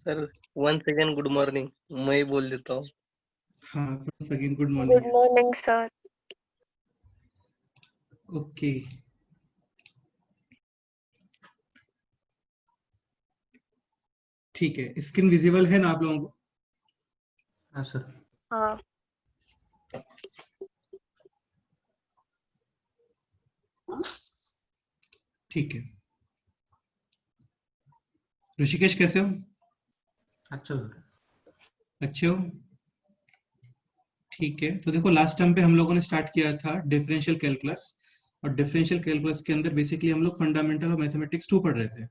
Sir one second, good morning. मैं ही बोल देता हूँ। हाँ once again good Good morning. morning, sir. Okay ठीक है, स्क्रीन विजिबल है ना आप लोगों को? हाँ सर। हाँ, ठीक है। ऋषिकेश कैसे हो? अच्छा सर। अच्छे हो? ठीक है, तो देखो लास्ट टाइम पे हम लोगों ने स्टार्ट किया था डिफरेंशियल कैलकुलस, और डिफरेंशियल कैलकुलस के अंदर बेसिकली हम लोग फंडामेंटल ऑफ मैथमेटिक्स 2 पढ़ रहे थे।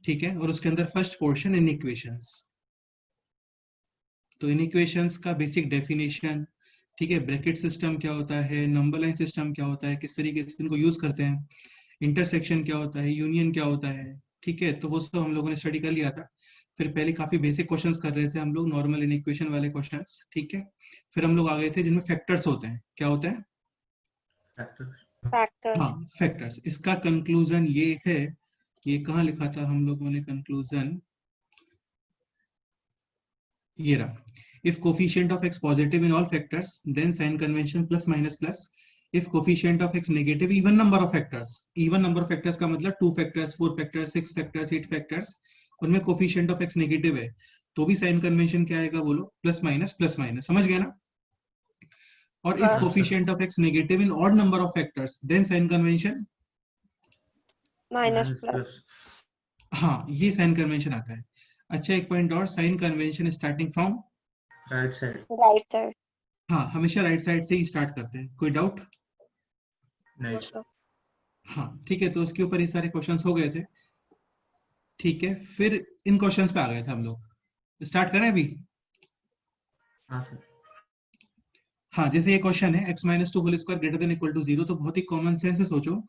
ठीक है, और उसके अंदर फर्स्ट पोर्शन इन इक्वेशंस। तो इन इक्वेशंस का बेसिक डेफिनेशन, ठीक है, ब्रैकेट सिस्टम क्या होता है, नंबर लाइन सिस्टम क्या होता है, किस तरीके से इनको यूज करते हैं, इंटरसेक्शन क्या होता है, यूनियन क्या होता है, ठीक है, तो वो सब हम लोगों ने स्टडी कर लिया था। फिर पहले काफी बेसिक क्वेश्चंस कर रहे थे हम लोग, नॉर्मल इन इक्वेशन वाले क्वेश्चंस, ठीक है। फिर हम लोग आ गए थे जिनमें फैक्टर्स होते हैं। क्या होते हैं? फैक्टर। factor. हाँ, फैक्टर्स। इसका कंक्लूजन ये है, ये कहाँ लिखा था हम लोगों ने कंक्लूजन? ये रहा, if coefficient of x positive in all factors then sign convention plus minus plus, if coefficient of x negative even number of factors, even number of factors का मतलब 2 factors 4 factors 6 factors 8 factors, उनमें coefficient of x negative है तो भी sign convention क्या आएगा बोलो? Plus minus, समझ गए ना? और if हाँ। coefficient of x negative in odd number of factors then sign convention, Minus minus plus. Plus. हाँ ये साइन कन्वेंशन आता है। अच्छा एक पॉइंट और, sign convention starting from right side. Right side. हाँ हमेशा राइट साइड से ही स्टार्ट करते हैं। कोई डाउट? नहीं। No, sir. हाँ ठीक है, तो उसके ऊपर ये सारे क्वेश्चंस हो गए थे। ठीक है, फिर इन क्वेश्चंस पे आ गए थे हम लोग। स्टार्ट करें अभी? हाँ सर। हाँ, जैसे ये क्वेश्चन है x minus two whole square greater than equal to 0, तो बहुत ही कॉमन सेंस से सोचो।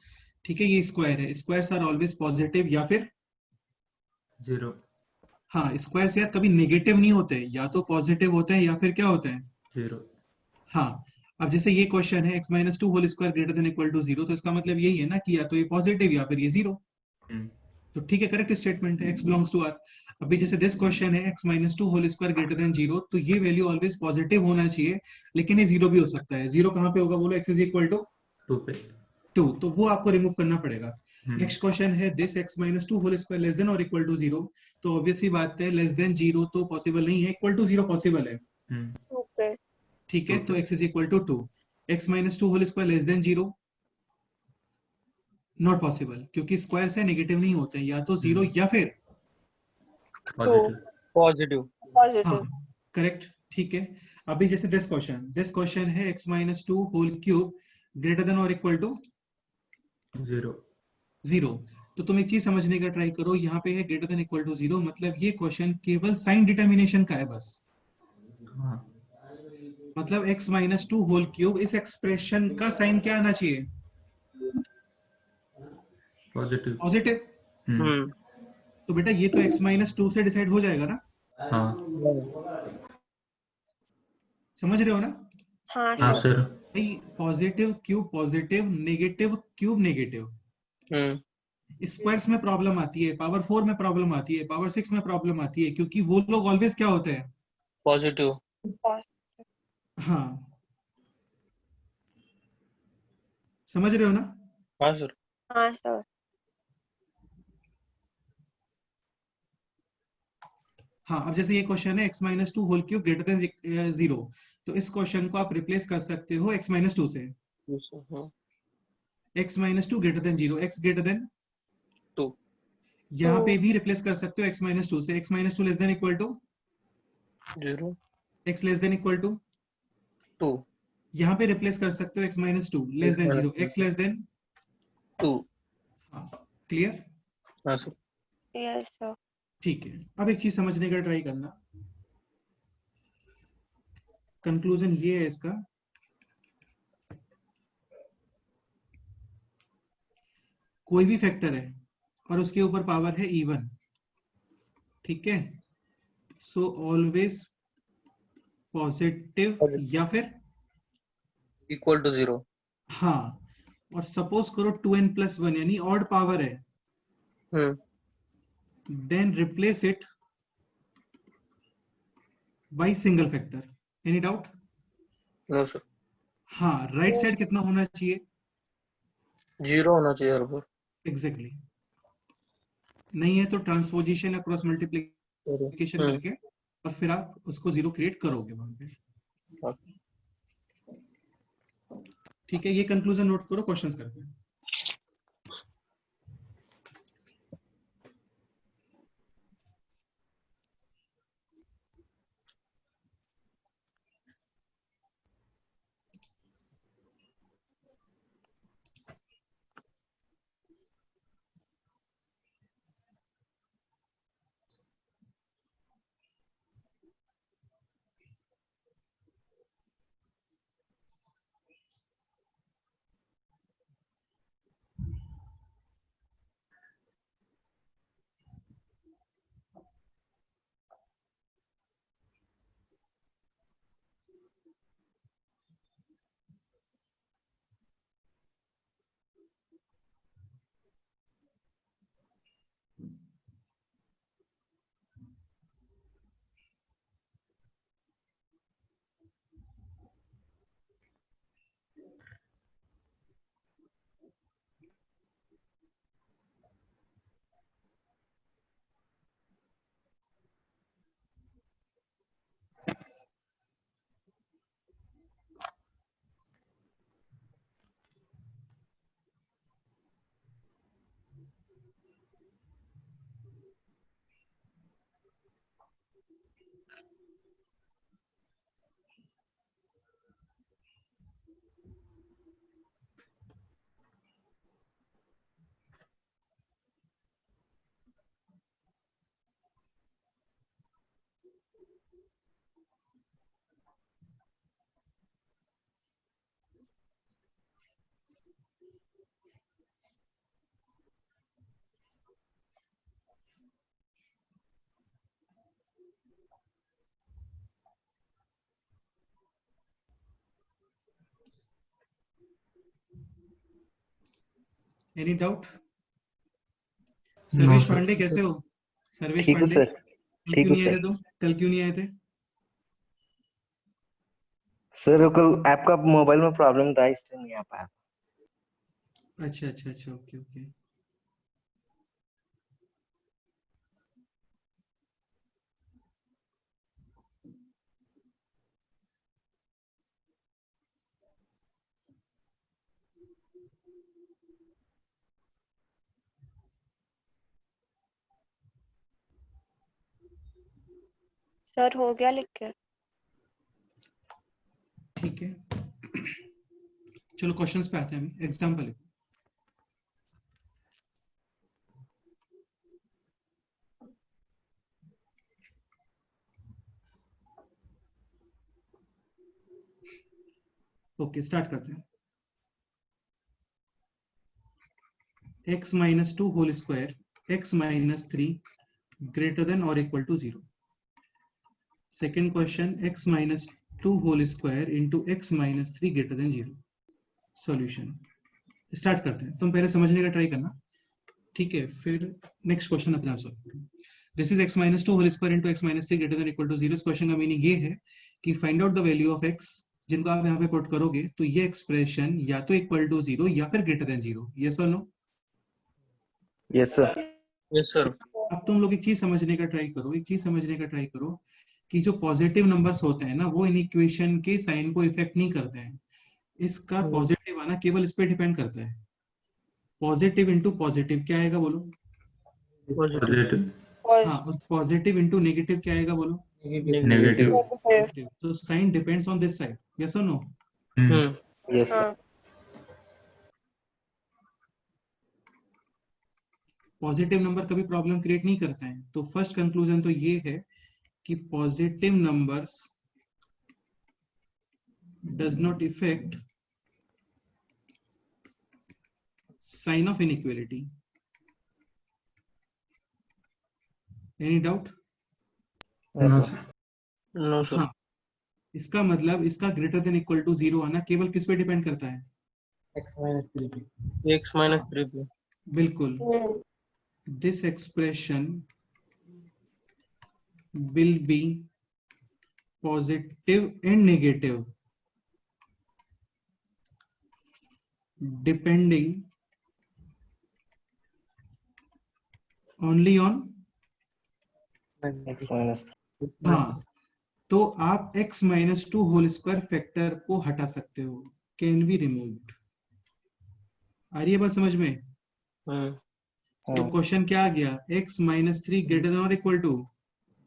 ठीक है, ये स्क्वायर है, स्क्वायर्स आर ऑलवेज पॉजिटिव या फिर जीरो। हाँ, स्क्वायर्स यार कभी नेगेटिव नहीं होते, या तो पॉजिटिव होते हैं या फिर क्या होते हैं? जीरो। हाँ, अब जैसे ये क्वेश्चन है x minus two whole square greater than equal to 0, तो इसका मतलब यही है ना कि या तो ये पॉजिटिव या फिर ये 0। तो ठीक है, करेक्ट स्टेटमेंट है, x बिलोंग्स टू r। अभी जैसे दिस क्वेश्चन है x minus two whole square greater than 0, तो ये वैल्यू ऑलवेज पॉजिटिव होना चाहिए, लेकिन ये 0 भी हो सकता है। 0 कहाँ पे होगा बोलो? x इज इक्वल टू 2 पे। 2, तो वो आपको रिमूव करना पड़ेगा। नेक्स्ट क्वेश्चन है this x minus two whole square less than और इक्वल टू 0, तो ऑब्वियसली बात है लेस देन 0 तो पॉसिबल नहीं है, इक्वल टू 0 पॉसिबल है। Okay. ठीक है, तो x is equal to 2। x minus two whole square less than 0 not possible, क्योंकि स्क्वायर से नेगेटिव नहीं होते हैं, या तो 0 या फिर पॉजिटिव। पॉजिटिव। Positive. हाँ करेक्ट। ठीक है, अभी जैसे दिस क्वेश्चन है x minus two whole cube greater than और इक्वल टू जीरो। 0, तो तुम एक चीज समझने का ट्राई करो, यहाँ पे है ग्रेटर देन इक्वल टू 0, मतलब ये क्वेश्चन केवल साइन डिटर्मिनेशन का है बस। हाँ। मतलब x minus two whole cube, इस एक्सप्रेशन का साइन क्या आना चाहिए? पॉजिटिव। पॉजिटिव। तो बेटा ये तो x माइनस टू से डिसाइड हो जाएगा ना? हाँ। समझ रहे हो ना? हाँ, हाँ sir. सर। भाई positive cube positive, negative cube negative, squares में प्रॉब्लम आती है, पावर 4 में प्रॉब्लम आती है, पावर 6 में प्रॉब्लम आती है, क्योंकि वो लोग ऑलवेज क्या होते हैं? पॉजिटिव। हाँ, समझ रहे हो ना? हाँ सर। हाँ, sir. हाँ, अब जैसे ये क्वेश्चन है x minus two whole cube greater than 0, तो इस क्वेश्चन को आप रिप्लेस कर सकते हो x माइनस टू से। x minus two greater than 0, x greater than 2। यहाँ पे भी रिप्लेस कर सकते हो x माइनस टू से। x minus two less than equal to 0 x less than equal to 2। यहाँ पे रिप्लेस कर सकते हो x minus two less than 0, x less than 2। Clear? हाँ सर। Yes, sir. ठीक है, अब एक चीज समझने का ट्राई करना, कंक्लूजन ये है इसका, कोई भी फैक्टर है और उसके ऊपर पावर है इवन, ठीक है, सो ऑलवेज पॉजिटिव या फिर इक्वल टू 0। हाँ, और सपोज करो 2n+1 यानी ऑड पावर है, then replace it by single factor. Any doubt? No sir, हाँ, राइट साइड कितना होना चाहिए? 0 होना चाहिए हर बार। एग्जैक्टली नहीं है तो ट्रांसपोजिशन या क्रॉस मल्टीप्लिकेशन हम्म, करके और फिर आप उसको 0 क्रिएट करोगे वहां पे। हाँ। ठीक है, ये कंक्लूजन नोट करो क्वेश्चंस करके। Any doubt? Sarvesh sir. Pandey कैसे हो? सर्वेश ठीक हूँ पांडे, सर, कल ठीक क्यों हूँ नहीं आए सर। थे तुम? कल क्यों नहीं आए थे? सर कल आपका मोबाइल में प्रॉब्लम था इसलिए नहीं आ पाया। अच्छा अच्छा अच्छा, ओके ओके। सर हो गया लिख के? ठीक है, चलो क्वेश्चंस पे आते हैं। अभी एग्जांपल ओके, स्टार्ट करते हैं। x minus 2 whole square, x minus 3 greater than or equal to 0. Second question, x minus 2 whole square into x minus 3 greater than 0. Solution. Start करते हैं, तुम पहले समझने का ट्राई करना, ठीक है, फिर नेक्स्ट क्वेश्चन अपने आप solve. This is x minus 2 whole square into x minus 3 greater than or equal to 0. इस क्वेश्चन का मीनिंग ये है कि find out the value of x, जिनको आप यहाँ पे पुट करोगे तो ये एक्सप्रेशन या तो इक्वल टू 0 या फिर ग्रेटर देन 0। यस और no? Yes sir. Yes sir. अब तुम लोग एक चीज समझने का ट्राई करो, एक चीज समझने का ट्राई करो कि जो पॉजिटिव नंबर्स होते हैं ना, वो इन इक्वेशन के साइन को इफेक्ट नहीं करते हैं। इसका पॉजिटिव आना केवल इस पे डिपेंड करता है। पॉजिटिव इंटू पॉजिटिव क्या आएगा बोलो? Positive. और हाँ, पॉजिटिव इंटू नेगेटिव क्या आएगा बोलो? Negative. नेगेटिव। तो sign depends on this side. Yes और नो? Yes sir. हाँ पॉजिटिव नंबर कभी प्रॉब्लम क्रिएट नहीं करते हैं। तो फर्स्ट कंक्लूजन तो ये है कि positive numbers does not effect sign of inequality. Any doubt? No, sir. No sir. हाँ, इसका मतलब इसका ग्रेटर देन इक्वल टू 0 आना केवल किस पे डिपेंड करता है? x minus 3 पे। बिल्कुल। This expression will be positive and negative depending only on, x minus हाँ, तो आप x minus two whole square factor को हटा सकते हो, कैन बी रिमूव्ड। आ रही है बात समझ में? हम्म, तो क्वेश्चन क्या आ गया, x minus three greater than और इक्वल टू।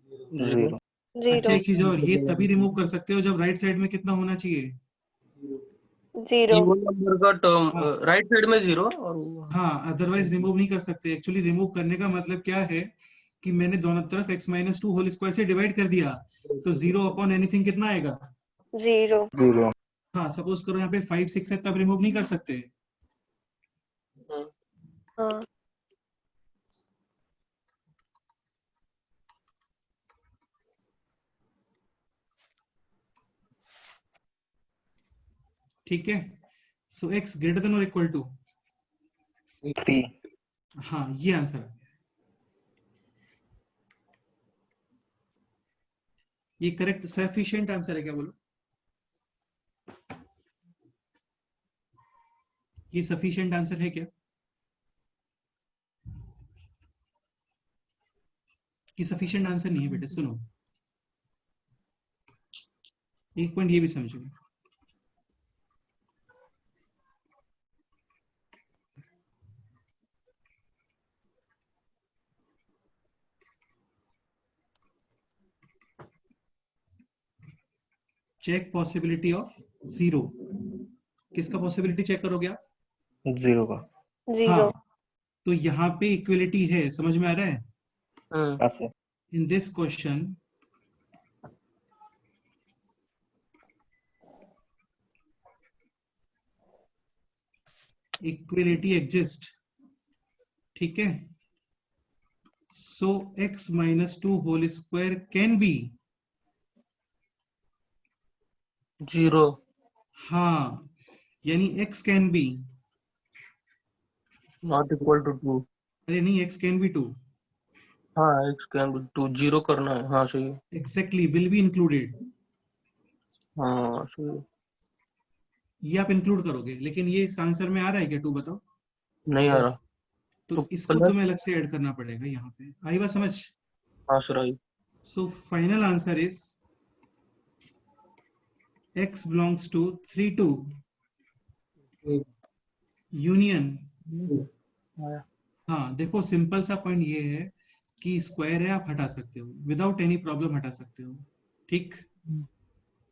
जीरो अच्छा, जीरो एक चीज और, ये तभी रिमूव कर सकते हो जब राइट साइड में कितना होना चाहिए, जीरो इवन नंबर का टर्म हाँ राइट साइड में 0 और हाँ, अदरवाइज रिमूव नहीं कर सकते। एक्चुअली रिमूव करने का मतलब क्या है कि मैंने दोनों तरफ x minus two whole square से डिवाइड कर दिया, तो 0 अपॉन एनीथिंग कितना आएगा। जीरो जीरो हाँ, सपोज करो यहाँ पे 5 6 है, तब रिमूव नहीं कर सकते। हाँ ठीक है, सो x ग्रेटर देन और इक्वल टू, थ्री हाँ ये आंसर है। ये करेक्ट सफिशिएंट आंसर है क्या, बोलो? ये सफिशिएंट आंसर है क्या? ये सफिशिएंट आंसर नहीं है बेटे, सुनो एक पॉइंट ये भी समझो। चेक पॉसिबिलिटी ऑफ जीरो, किसका पॉसिबिलिटी चेक करोगे आप? जीरो का जीरो हाँ, तो यहाँ पे इक्वलिटी है, समझ में आ रहा है? ऐसे in this question equality exist, ठीक है। So x minus two whole square can be, 0 हाँ, यानी x can be, not equal to 2। अरे नहीं, x कैन बी टू, हाँ x कैन बी 2, 0 करना है, हाँ सही है, एग्जैक्टली विल बी इंक्लूडेड, हाँ सही है। ये आप इंक्लूड करोगे, लेकिन ये इस आंसर में आ रहा है क्या, टू बताओ? नहीं आ रहा तो तो इसको प्लस, तुम्हें अलग से ऐड करना पड़ेगा यहाँ पे, आई बात समझ? हाँ सही, so final answer is x belongs to 3 2 union. हाँ देखो, सिंपल सा पॉइंट ये है कि स्क्वायर है, आप हटा सकते हो विदाउट एनी प्रॉब्लम, हटा सकते हो, ठीक,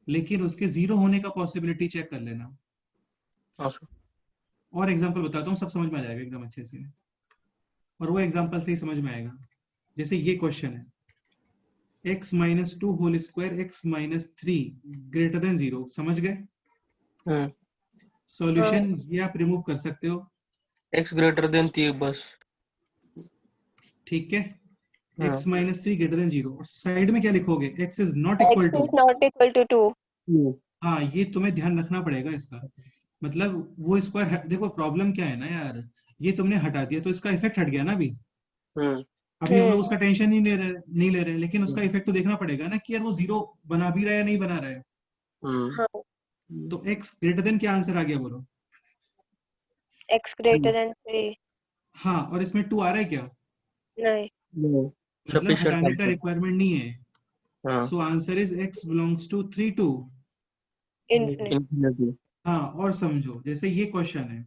लेकिन उसके जीरो होने का पॉसिबिलिटी चेक कर लेना। हाँ सर, और एग्जांपल बताता हूँ, सब समझ में आ जाएगा एकदम अच्छे से, और वो एग्जांपल से ही समझ में आएगा। जैसे ये क्वेश्चन है, x minus two whole square x minus three greater than zero, समझ गए? सॉल्यूशन ये आप रिमूव कर सकते हो, x ग्रेटर देन 3 बस, ठीक है, x minus three greater than zero, और साइड में क्या लिखोगे, x is not x equal to, is not equal to two हाँ ये तुम्हें ध्यान रखना पड़ेगा इसका, मतलब वो स्क्वायर, देखो प्रॉब्लम क्या है ना यार, ये तुमने हटा दिया तो इसका इफेक्ट हट गया ना अभी, अभी हम लोग उसका टेंशन नहीं ले रहे, लेकिन उसका इफेक्ट तो देखना पड़ेगा ना कि यार वो जीरो बना भी रहा है या नहीं बना रहा है। हाँ तो x ग्रेटर देन क्या आंसर आ गया, बोलो? एक्स ग्रेटर देन थ्री हाँ, और इसमें टू आ रहा है क्या, नहीं मतलब सफिशिएंट हटाने का आंसर, रिक्वायरमेंट नहीं है। हाँ so answer is x belongs to 3 2। Infinity infinity, हाँ, और समझो जैसे ये क्वेश्चन है,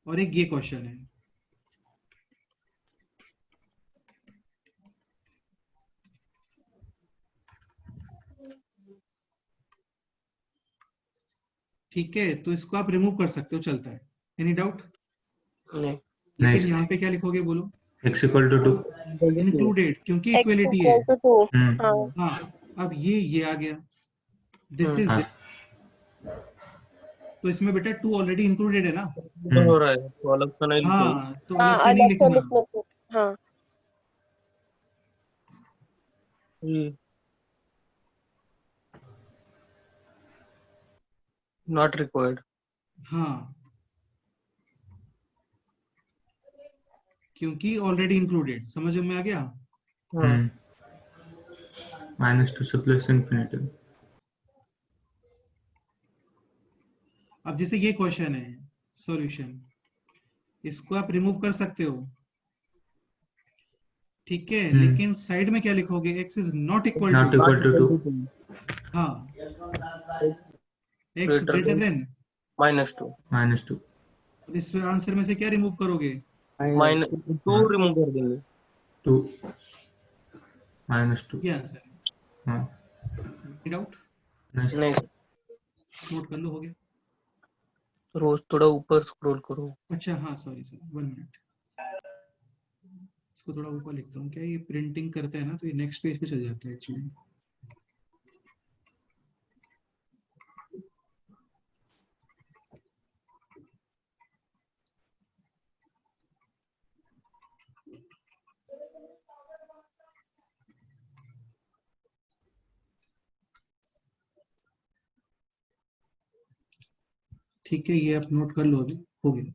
और एक ये क्वेश्चन है, ठीक है, तो इसको आप रिमूव कर सकते हो, चलता है, एनी डाउट? नहीं लेकिन नहीं यहाँ पे क्या लिखोगे, बोलो? x equal to 2। इंक्लूडेड, क्योंकि एक्स इक्वलिटी है। इक्वल टू टू हाँ हाँ, अब ये आ गया, दिस इज हाँ दिस, तो इसमें बेटा टू ऑलरेडी इंक्लूडेड है ना, हो रहा है तो अलग से नहीं लिखेंगे, हाँ तो हाँ अलग से नहीं अलग से लिखना, लिखने को हाँ नॉट रिक्वायर्ड। हाँ, क्योंकि ऑलरेडी इंक्लूडेड। समझ में आ गया? -2 से प्लस इंफिनिटी। अब जैसे ये क्वेश्चन है, सॉल्यूशन, इसको आप रिमूव कर सकते हो, ठीक है, लेकिन साइड में क्या लिखोगे? x is not equal not to, equal to 2। हाँ, x greater greater than than. -2। -2। इस आंसर में से क्या रिमूव करोगे? -2 रिमूव कर देंगे। 2 -2। ये आंसर है। हाँ, डाउट? नहीं नहीं सर, नोट कर लो, हो गया। रोज थोड़ा ऊपर स्क्रॉल करो। अच्छा, हाँ, सॉरी 1 मिनट, इसको थोड़ा ऊपर लिखता हूँ। क्या ये प्रिंटिंग करते हैं ना, तो ये नेक्स्ट पेज पे चल जाता है एक्चुअली। ठीक है, ये आप नोट कर लो, अभी हो गया।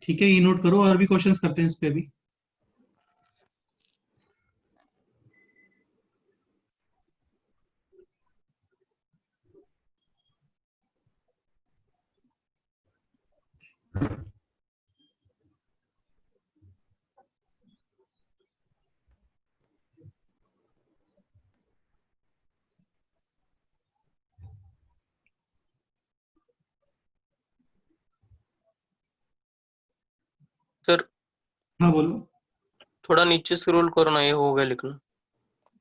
ठीक है, ये नोट करो, और भी क्वेश्चंस करते हैं इस पे भी। सर हाँ, बोलो। थोड़ा नीचे स्क्रॉल करो ना, ये हो गया लिखना।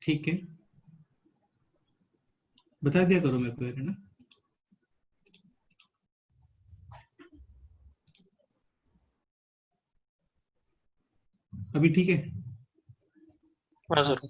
ठीक है, बता दिया करो मेरे को, है ना। अभी ठीक है? हाँ सर।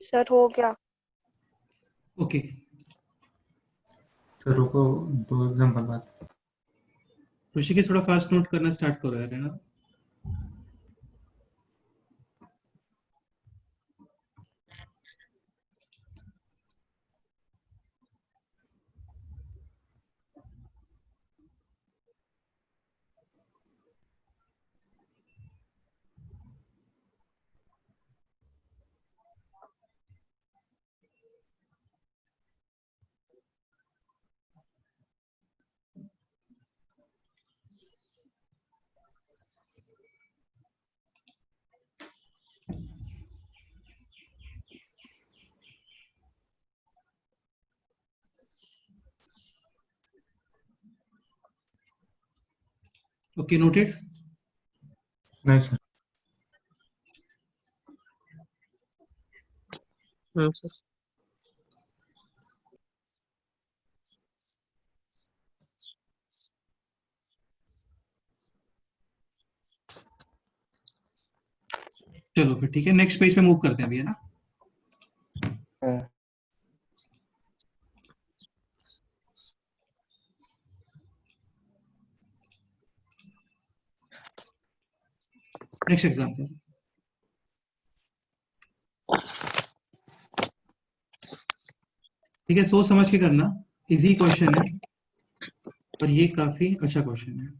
सर हो गया। ओके तो रुको 2 एग्जांपल बात। ऋषिकेश थोड़ा फास्ट नोट करना स्टार्ट करो यार, है ना। Okay noted. नहीं सर। सर। चलो फिर ठीक है, नेक्स्ट पेज पे मूव करते हैं अभी, है ना। हाँ, नेक्स्ट एग्जाम्पल। ठीक है, सोच समझ के करना, इजी क्वेश्चन है और ये काफी अच्छा क्वेश्चन है।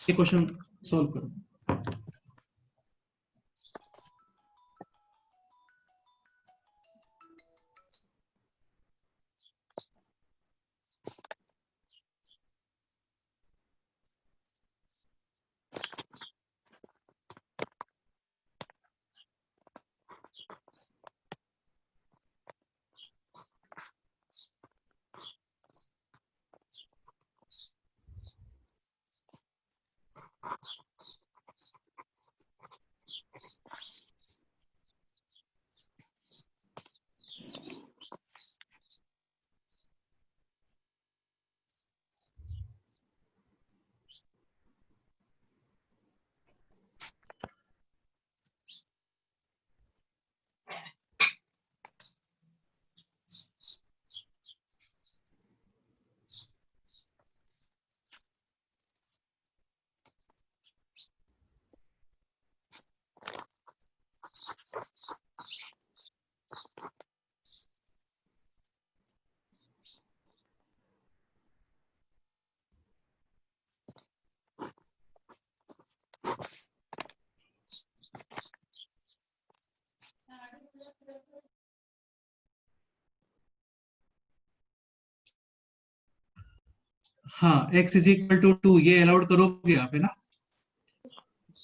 ये क्वेश्चन सॉल्व करो। हाँ, x इज इक्वल टू 2 ये अलाउड करोगे आप, है ना।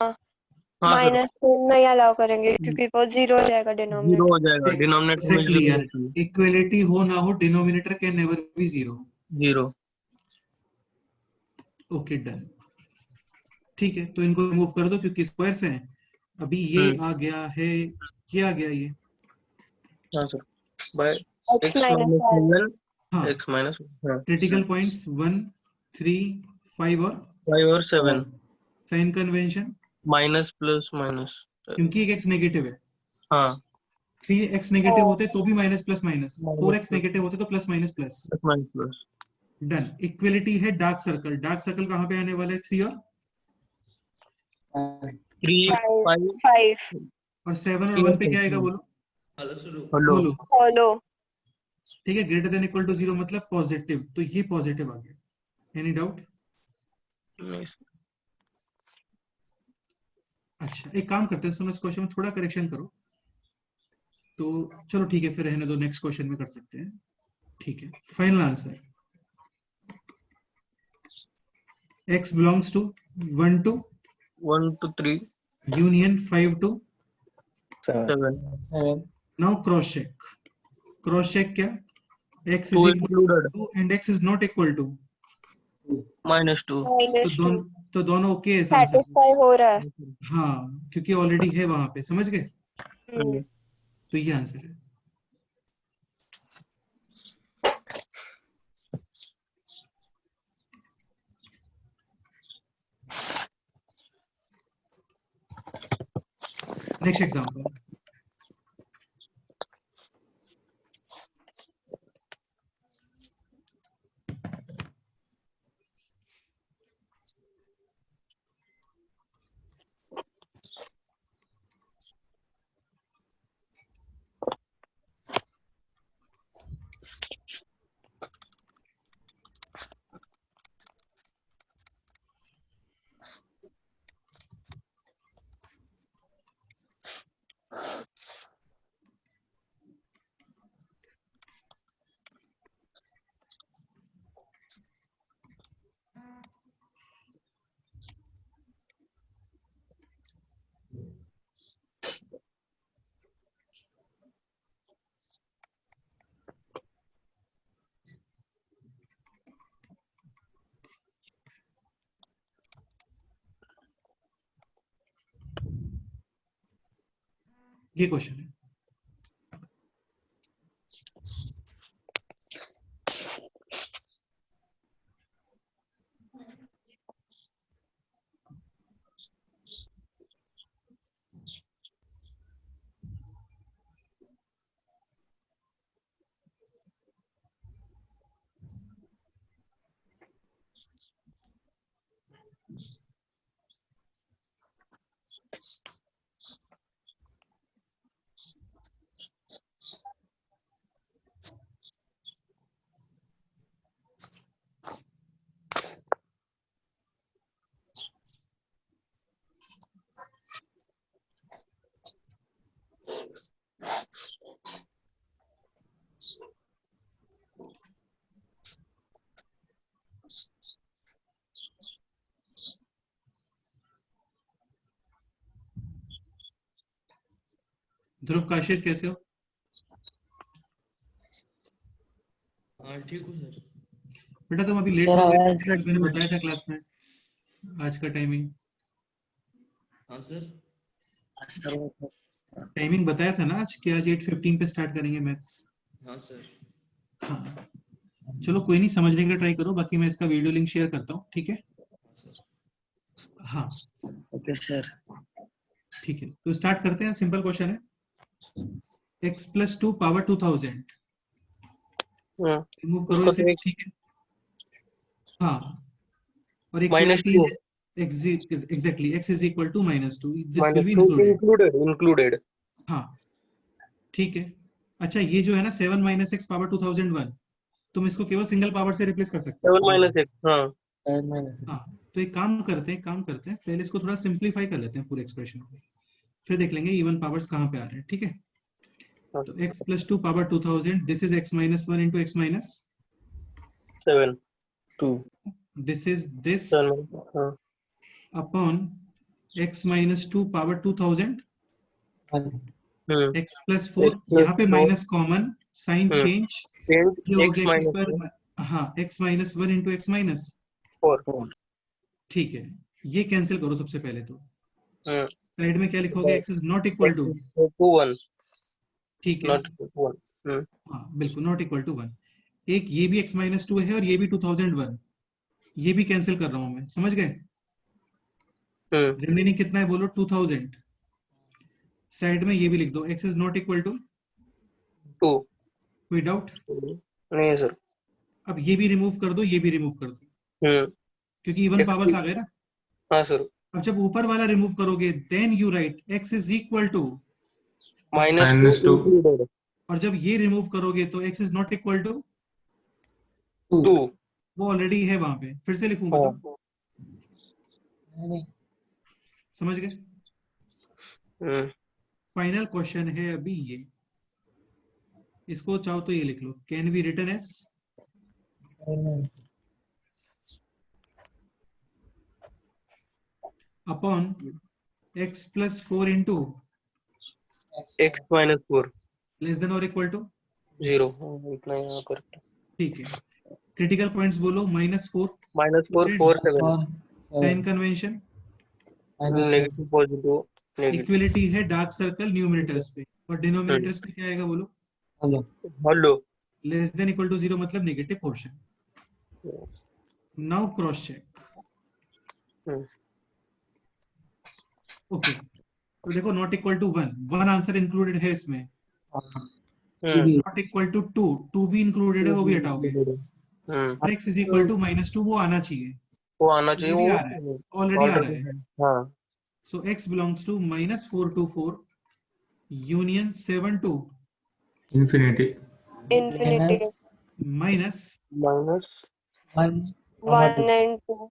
हाँ सर। माइनस नहीं अलाउ करेंगे क्योंकि वो 0 हो जाएगा जीरो डिनोमिनेटर। हो जाएगा, डिनोमिनेटर में एग्जैक्टली जीरो यार, रहती है। इक्वलिटी हो ना हो, denominator can never be zero. Zero. Okay done. ठीक है, तो इनको रिमूव कर दो क्योंकि स्क्वायर्स हैं। अभी ये आ गया है, क्या आ गया ये। हाँ sir, by x x minus minus 1 one, हाँ, एक्स माइनस क्रिटिकल पॉइंट्स 1 3 5 और 5 और 7, sign convention, minus plus minus. क्योंकि एक x नेगेटिव है। हाँ, 3x नेगेटिव होते तो भी minus plus minus, minus 4x plus negative होते तो plus minus plus. Minus plus. Done. Equality है डार्क सर्कल, डार्क सर्कल कहाँ पे आने वाला है, 3 थ्री 5 5 और 7 और 1 पे क्या आएगा बोलो। हेलो। बोलो। फॉलो। ठीक है, ग्रेटर देन इक्वल टू 0 मतलब पॉजिटिव, तो ये पॉजिटिव आ गया। Any doubt. अच्छा, एक काम करते हैं, सुनो, इस क्वेश्चन में थोड़ा करेक्शन करो। तो चलो ठीक है, फिर रहने दो, नेक्स्ट क्वेश्चन में कर सकते हैं। ठीक है, final answer x belongs to 1 to 1 to 3 union 5 to 7 7 now cross check क्या, x 2 is equal included to and x is not equal to, -2 तो -2 तो दोनों ओके है इस आंसर में। सेटिस्फाई हो रहा है। हाँ, क्योंकि ऑलरेडी है वहां पे, समझ गए? हम्म, तो ये आंसर है। नेक्स्ट एग्जांपल, ये क्वेश्चन है। ध्रुव काशिर कैसे हो? हाँ ठीक हूँ सर। बेटा तुम अभी लेट सर हो गए, आवाज कट मैंने बताया था क्लास में आज का टाइमिंग। हाँ सर। टाइमिंग बताया था ना आज कि आज 8:15 पे स्टार्ट करेंगे मैथ्स। हाँ सर। हाँ, चलो कोई नहीं, समझने का ट्राई करो, बाकी मैं इसका वीडियो लिंक शेयर करता हूँ, ठीक है? हाँ सर। हाँ ओके सर। ठीक है, तो स्टार्ट करते हैं। सिंपल क्वेश्चन है, x + 2 पावर 2000 रिमूव करो उसको इसे, तो ठीक है? हाँ, और -2 इक्वालिटी है exactly x is equal to -2, this will be -2 included. Included. हाँ ठीक है। अच्छा, ये जो है ना 7 - x पावर 2001, तुम इसको केवल सिंगल पावर से रिप्लेस कर सकते हो। 7 - x, हाँ हाँ, तो एक काम करते हैं, पहले इसको थोड़ा सिंप्लीफाई कर लेते हैं पूरे एक्सप्रेशन को, फिर देख लेंगे इवन पावर्स कहाँ पे आ रहे हैं, ठीक है? हाँ। तो x + 2 power 2000, this is x - 1 into x minus 7 2 this is this 7, हाँ upon x - 2 power 2000 x + 4, x + यहाँ पे 4, minus common, sign change, change ये हो x गया x - स्क्वायर, हाँ x - 1 into x minus, 4, ठीक है? ये कैंसिल करो सबसे पहले तो। हाँ साइड में क्या लिखोगे? x is not equal to, to 1, ठीक है? not 1, हाँ बिल्कुल, नॉट इक्वल टू 1। एक ये भी x - 2 है और ये भी 2001, ये भी कैंसिल कर रहा हूं मैं, समझ गए? रिमेनिंग कितना है बोलो? 2000। साइड में ये भी लिख दो, x is not equal to 2, कोई डाउट? नहीं सर। अब ये भी रिमूव कर दो, ये भी रिमूव कर दो, क्योंकि इवन पावर्स आ गए ना। हाँ सर। अब जब ऊपर वाला रिमूव करोगे, then you write x is equal to, -2 -2 included, और जब ये रिमूव करोगे तो x is not equal to, 2, वो ऑलरेडी है वहां पे, फिर से लिखूं बताओ? समझ गए? फाइनल क्वेश्चन है अभी ये, इसको चाहो तो ये लिख लो, can be written as upon x + 4 into x - 4, less than और इक्वल टू, 0, इतना यहाँ करेक्ट। ठीक है? क्रिटिकल पॉइंट्स बोलो, -4 -4, 4, 7, sign convention negative positive negative equality है डार्क सर्कल न्यूमरेटर्स पे और डिनोमिनेटर्स पे क्या आएगा बोलो? Hello less than equal to 0 मतलब negative portion. Now cross check. Okay तो देखो not equal to 1 1 answer included है इसमें. नॉट इक्वल टू 2 2 भी इंक्लूडेड है, वो भी हटाओगे. x इज इक्वल टू -2 वो आना चाहिए. वो आना चाहिए, ऑलरेडी वो आ रहा है, ऑलरेडी आ रहा ऑलरेडी है. है. हाँ so x belongs to -4 to 4 union 7 to infinity. infinity minus. Minus 1 and 2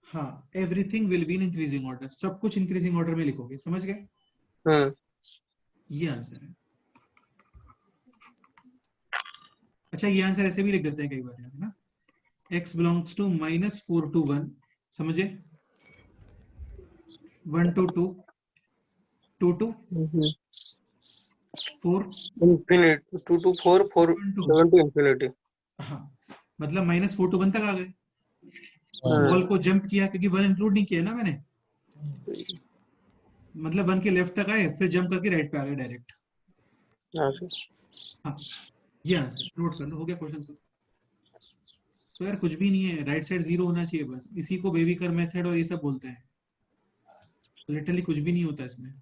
हाँ everything will be in increasing order. सब कुछ इंक्रीजिंग ऑर्डर में लिखोगे. समझ गए? ये आंसर है. अच्छा ये आंसर ऐसे भी लिख देते हैं कई बार, है ना. x belongs to -4 to 1. समझे? 1 to 2 2 to 4 infinity 2 to 4 4 7 to infinity. हाँ मतलब -4 to 1 तक आ गए. उस वॉल को जंप किया क्योंकि 1 इंक्लूड नहीं किया ना मैंने, मतलब 1 के लेफ्ट तक आए फिर जंप करके राइट पे आ गए डायरेक्ट. हाँ ये आंसर नोट कर लो. हो गया क्वेश्चन सॉल्व. तो यार कुछ भी नहीं है, राइट साइड 0 होना चाहिए बस. इसी को बेबी कर मेथड और ये सब बोलते हैं. लिटरली कुछ भी नहीं होता इसमें.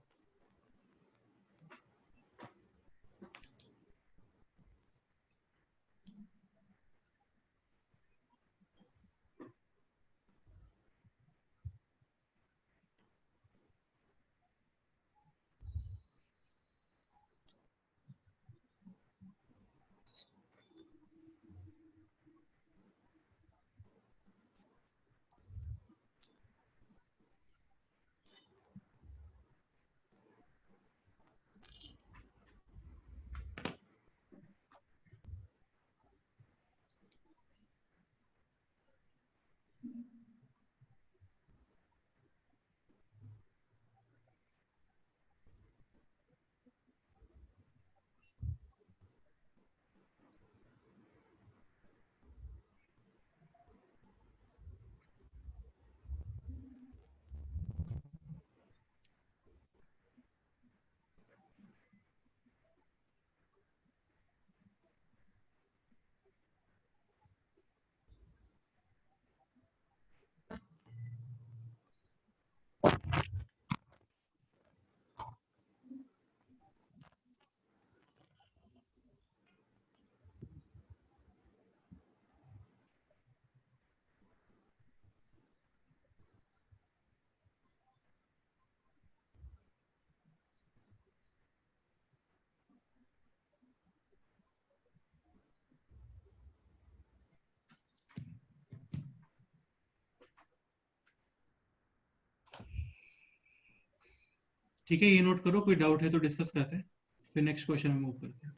ठीक है ये नोट करो. कोई डाउट है तो डिस्कस करते हैं, फिर नेक्स्ट क्वेश्चन में मूव करते हैं.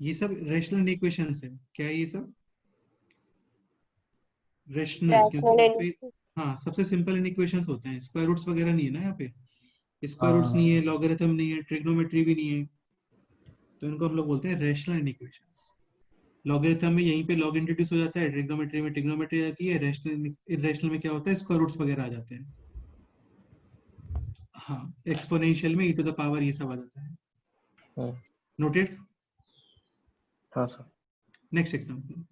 ये सब रेशनल इक्वेशंस है. क्या है ये सब? रेशनल. क्योंकि rational यहाँ and पे हाँ सबसे सिंपल इक्वेशंस होते हैं. स्क्वायर रूट्स वगैरह नहीं है ना यहाँ पे. स्क्वायर रूट्स नहीं है, लॉगरिथम नहीं है, ट्रिग्नोमेट्री भी नहीं है. तो इनको हम लोग बोलते हैं रेशनल इक्वेशंस. लॉगरिथम में यहीं पे लॉग इंट्रोड्यूस हो जाता है, ट्रिग्नोमेट्री में ट्रिग्नोमेट्री आ जाती है, रेशनल इरेशनल में क्या होता है स्क्वायर रूट्स वगैरह आ जाते हैं. हाँ एक्सपोनेंशियल में e टू द पावर ये सब आ जाता है. नोटेड. हाँ सर. Next example.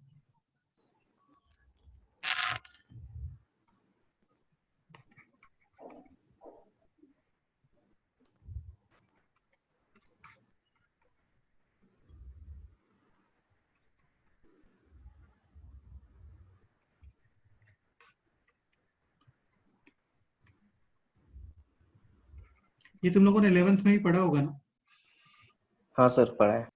ये तुम लोगों ने 11th में ही पढ़ा होगा ना. हाँ सर पढ़ा है.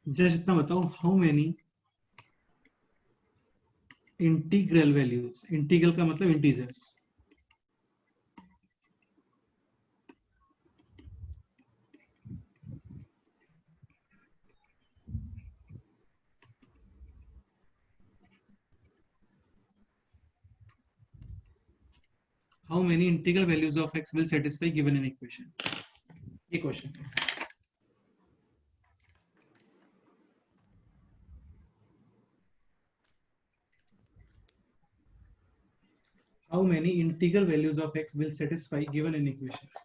जस्ट इतना बताओ, how many integral values, integral का मतलब integers, how many integral values of x will satisfy given an equation, ये क्वेश्चन है. How many integral values of x will satisfy given an equation?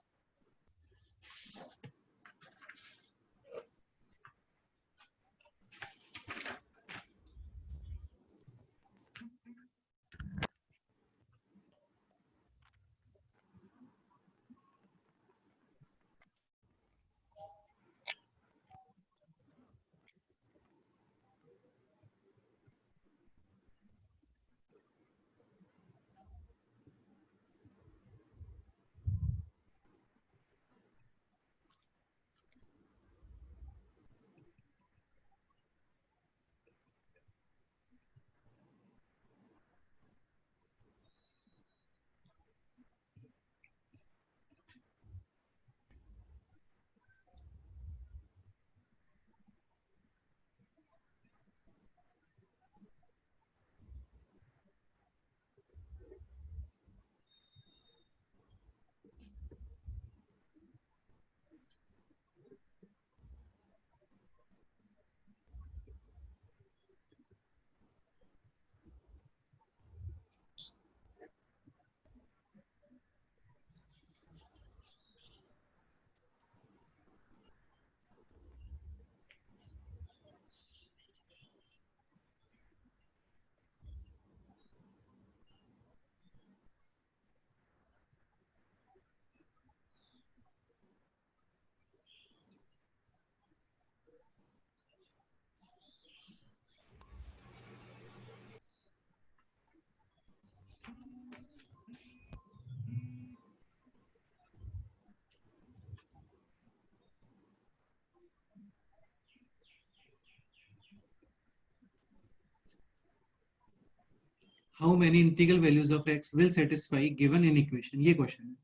How many integral values of x will satisfy given an equation, ये question है.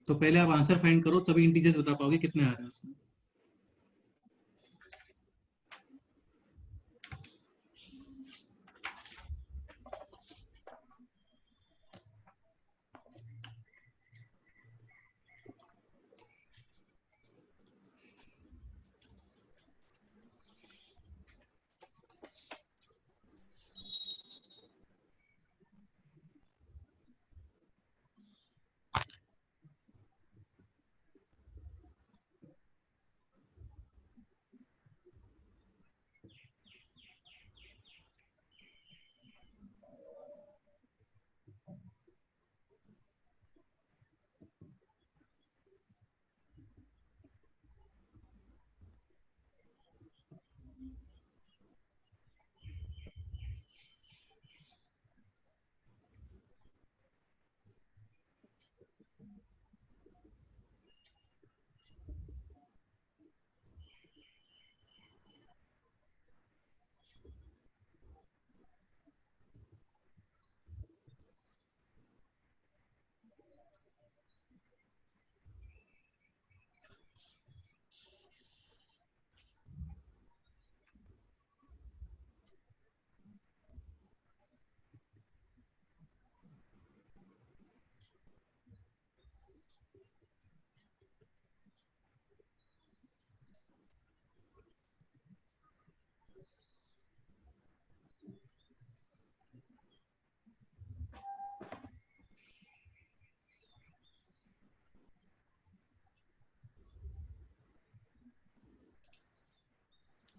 तो पहले आप answer find करो, तभी integers बता पाओगे कितने आ रहे हैं उसमें.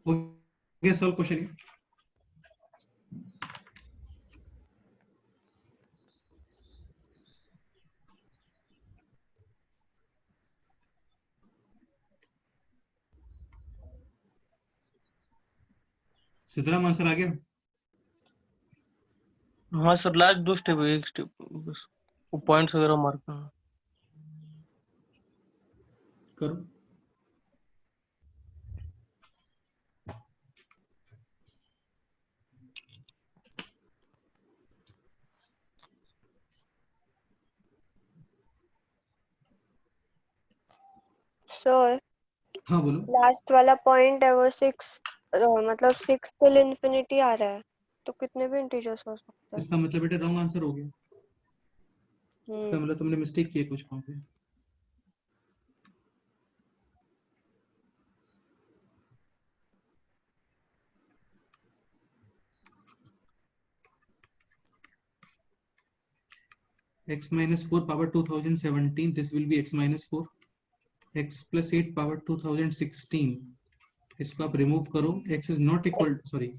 Okay, solve question. Siddharam answer आ गया. हाँ सर, लास्ट 2 स्टेप है, 1 स्टेप बस, वो पॉइंट्स वगैरह मार्क करना. करो. सर हाँ बोलो। लास्ट वाला पॉइंट है वो 6 मतलब 6 till इंफिनिटी आ रहा है, तो कितने भी इंटीजर्स हो सकते हैं। इसका मतलब बेटा रॉन्ग आंसर हो गया। इसका हम्म मतलब तुमने मिस्टेक किया कुछ वहां पे। x minus 4 power 2017, this will be x minus 4, x plus 8 power 2016, इसको आप रिमूव करो, x is not equal, sorry,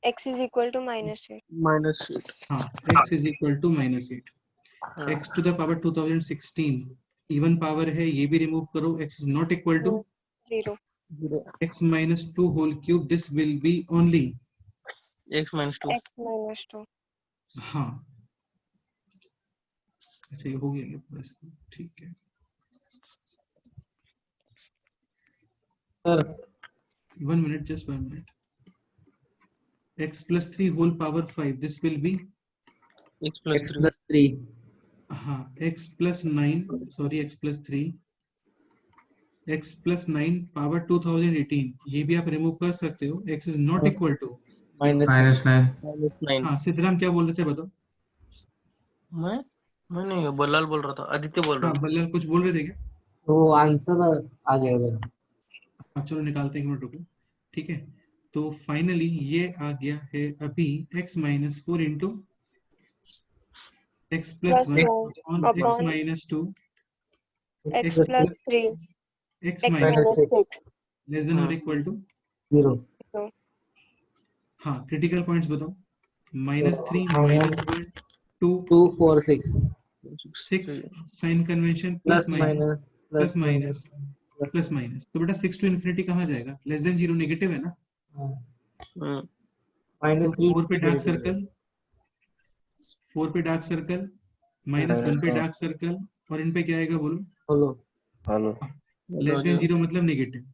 x is equal to -8। -8। हाँ, x is equal to -8, x to the power 2016 even power है, ये भी remove करो, x is not equal to 0 x minus 2 whole cube, this will be only, x -2। x -2। हाँ, अच्छा ये हो गया क्या पूरा इसका? ठीक है sir 1 minute, just 1 minute, x plus 3 whole power 5, this will be, x + x 3। plus 3 हाँ, x plus 9, sorry, x plus 3, x plus 9 power 2018, ये भी आप रिमूव कर सकते हो, x is not equal to, -9 -9 हाँ, सिद्धराम क्या बोल रहे थे बताओ? मैं नहीं, बल्लाल बोल रहा था, आदित्य बोल रहा हाँ, था। बल्लाल कुछ बोल रहे थे क्या? तो आंसर आ जाएगा। हाँ, चलो निकालते हैं, 1 मिनट रुको। ठीक है, तो फाइनली ये आ गया है अभी x minus 4 into x plus plus 1 1 on x upon minus 2 x x plus 3 x x minus -6 less than or equal to, 0 हाँ, क्रिटिकल पॉइंट्स बताओ। -3 -1 2 2 4 6 6 sign convention plus minus plus minus plus minus, तो बेटा 6 to infinity कहाँ जाएगा? Less than 0 negative है ना, तो -3 4 पे डार्क सर्कल, 4 पे डार्क सर्कल, -1 पे डार्क सर्कल, और इन पे क्या आएगा बोलो? बोलो। हेलो लेस देन 0 मतलब नेगेटिव।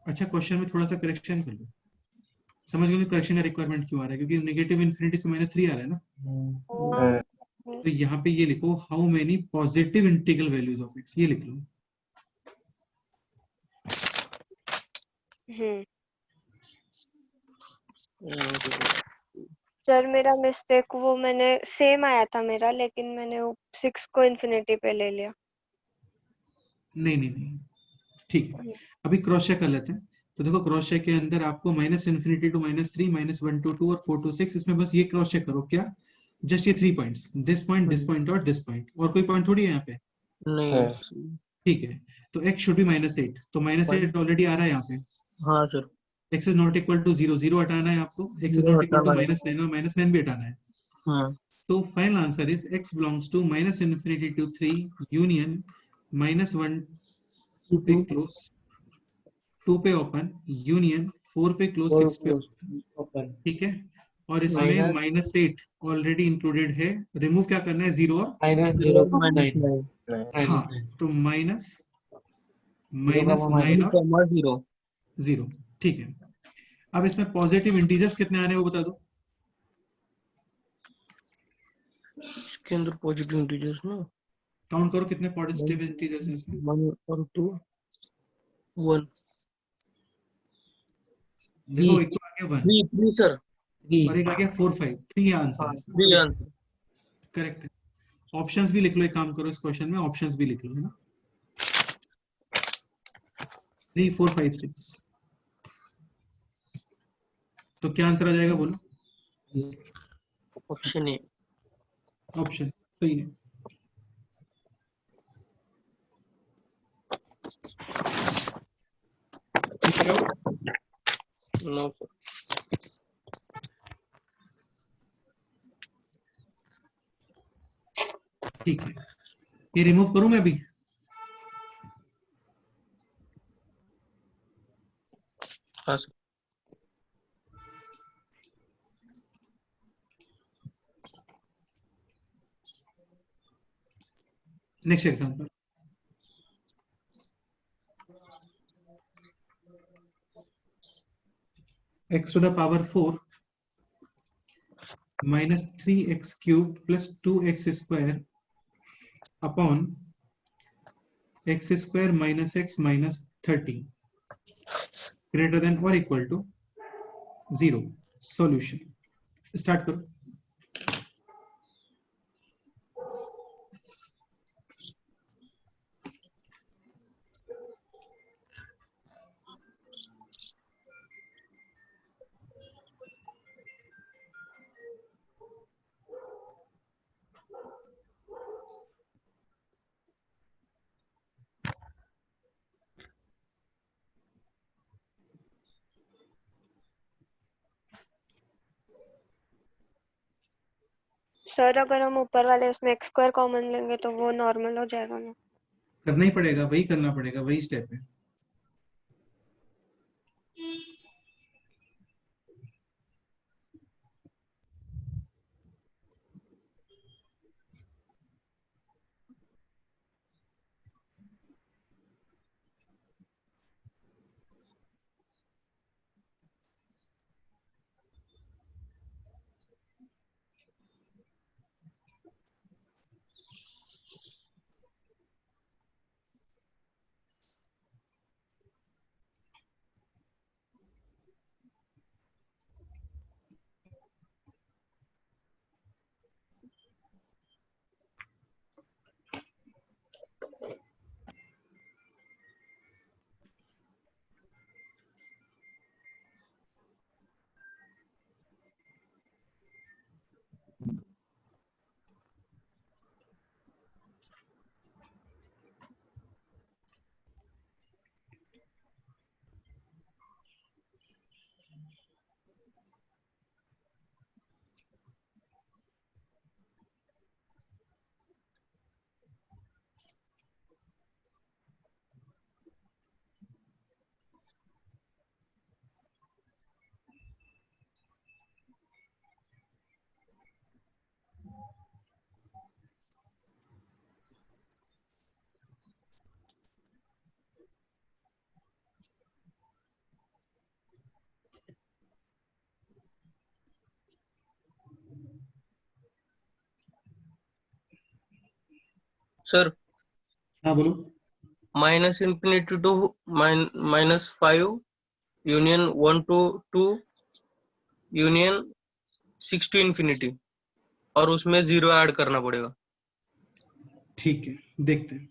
अच्छा, क्वेश्चन में थोड़ा सा करेक्शन कर लो, समझ गए करेक्शन का रिक्वायरमेंट क्यों आ रहा है? क्योंकि नेगेटिव इन्फिनिटी से -3 आ रहा है ना, तो यहाँ पे ये लिखो, how many positive integral values of x, ये लिख लो। सर मेरा मिस्टेक, वो मैंने सेम आया था मेरा, लेकिन मैंने वो 6 को इंफिनिटी पे ले लिया। नहीं नहीं नहीं, ठीक है, अभी क्रॉस चेक कर लेते हैं। तो देखो, क्रॉस चेक के अंदर आपको -∞ to -3, -1 to 2 और 4 to 6, इसमें बस ये क्रॉस चेक करो, क्या? जस्ट ये 3 पॉइंट्स, दिस पॉइंट और दिस पॉइंट, और कोई पॉइंट थोड़ी है यहाँ पे। नहीं। ठीक है, तो x शुड बी -8, तो -8 ऑलरेडी आ रहा है यहाँ पे। हाँ sir. x is not equal to 0, 0 हटाना है आपको, x is not equal to -9 और -9 भी हटाना है। हाँ। तो final answer is x belongs to -∞ to 3 union -1 पे क्लोज, 2 पे ओपन, यूनियन 4 पे क्लोज, 6 पे ओपन। ठीक है, और इसमें -8 ऑलरेडी इंक्लूडेड है, रिमूव क्या करना है? 0 और -0 हाँ, तो -9 और 0, 0, ठीक है। अब इसमें पॉजिटिव इंटीजर्स कितने आ रहे हैं वो बता दो। इसके अंदर पॉजिटिव इंटीजर्स ना, काउंट करो कितने पॉजिटिव इंटीजर्स हैं इसमें। 1 और 2, 1, देखो, एक तो आ गया 1 3 सर। और एक आ गया 4 5, 3 आंसर है इसका, 3 आंसर। करेक्ट है। ऑप्शंस भी लिख लो, एक काम करो, इस क्वेश्चन में ऑप्शंस भी लिख लो, है ना, 3 4 5 6, तो क्या आंसर आ जाएगा बोलो? Option A. ऑप्शन सही है। No sir. ठीक है, ये रिमूव करूं मैं अभी? हाँ sir. Next example, x to the power 4 minus 3x cube plus 2x square upon x square minus x minus 30 greater than or equal to 0. Solution. Start करो. सर अगर हम ऊपर वाले इसमें एक्स स्क्वायर कॉमन लेंगे तो वो नॉर्मल हो जाएगा ना? करना ही पड़ेगा, वही करना पड़ेगा, वही स्टेप है. सर हाँ बोलो. Minus infinity to -5 union 1 to 2 union 6 to infinity और उसमें 0 ऐड करना पड़ेगा. ठीक है, देखते हैं.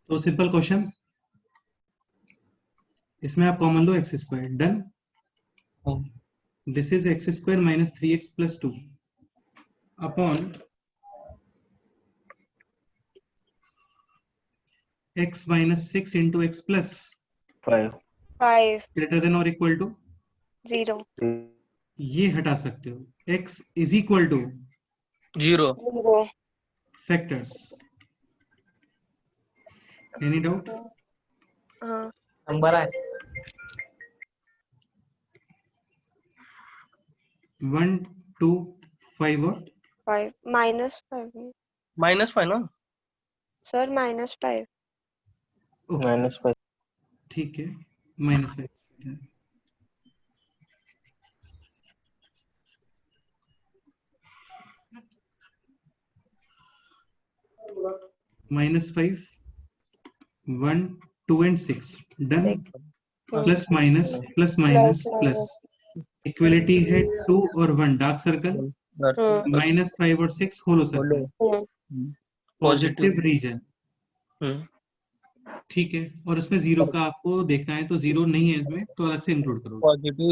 तो सिंपल क्वेश्चन, इसमें आप कॉमन लो x square. Done. This is x square minus 3x plus 2 upon x minus 6 into x plus 5. 5 greater than और इक्वल टू. 0 ये हटा सकते हो. x is equal to 0. 0 factors. Any doubt? हाँ नंबर आहे 1 2 5 और 5 -5 -5 ना. सर -5 -5. ठीक है, -5. -5 1 2 and 6. Done. Plus minus plus minus plus. Equality है 2 और 1 डार्क सर्कल. -5 और 6 होलो सर्कल. Positive reason. ठीक है, और इसमें 0 का आपको देखना है तो 0 नहीं है इसमें, तो अलग से इंक्लूड करो. Positive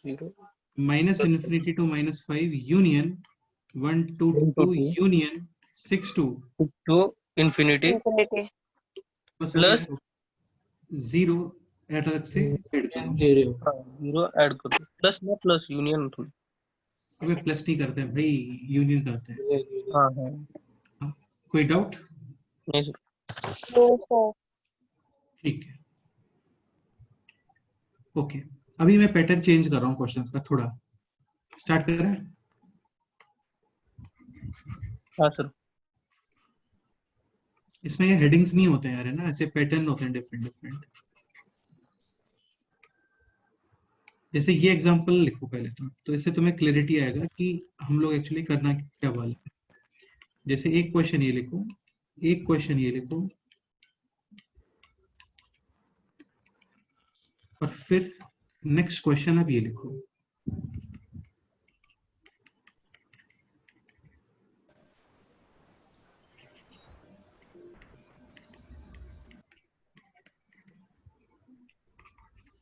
0 minus infinity to -5 union 1 to 2 union 6 2 to infinity infinity. बस हो गया, plus 0 अलग से ऐड करो। 0 0 ऐड करो, प्लस ना प्लस यूनियन थोड़ी। अबे प्लस नहीं करते हैं भाई, यूनियन करते हैं। हाँ हाँ कोई डाउट? नहीं sir। No sir. ठीक है, ओके। अभी मैं पैटर्न चेंज कर रहा हूँ क्वेश्चंस का थोड़ा। स्टार्ट कर रहे हैं। हाँ सर। इसमें ये हेडिंग्स नहीं होते हैं यार, है ना, ऐसे पैटर्न होते हैं डिफरेंट डिफरेंट। जैसे ये एग्जांपल लिखो पहले तो इससे तुम्हें क्लैरिटी आएगा कि हम लोग एक्चुअली करना क्या वाले हैं। जैसे एक क्वेश्चन ये लिखो, एक क्वेश्चन ये लिखो, और फिर नेक्स्ट क्वेश्चन अब ये लिखो।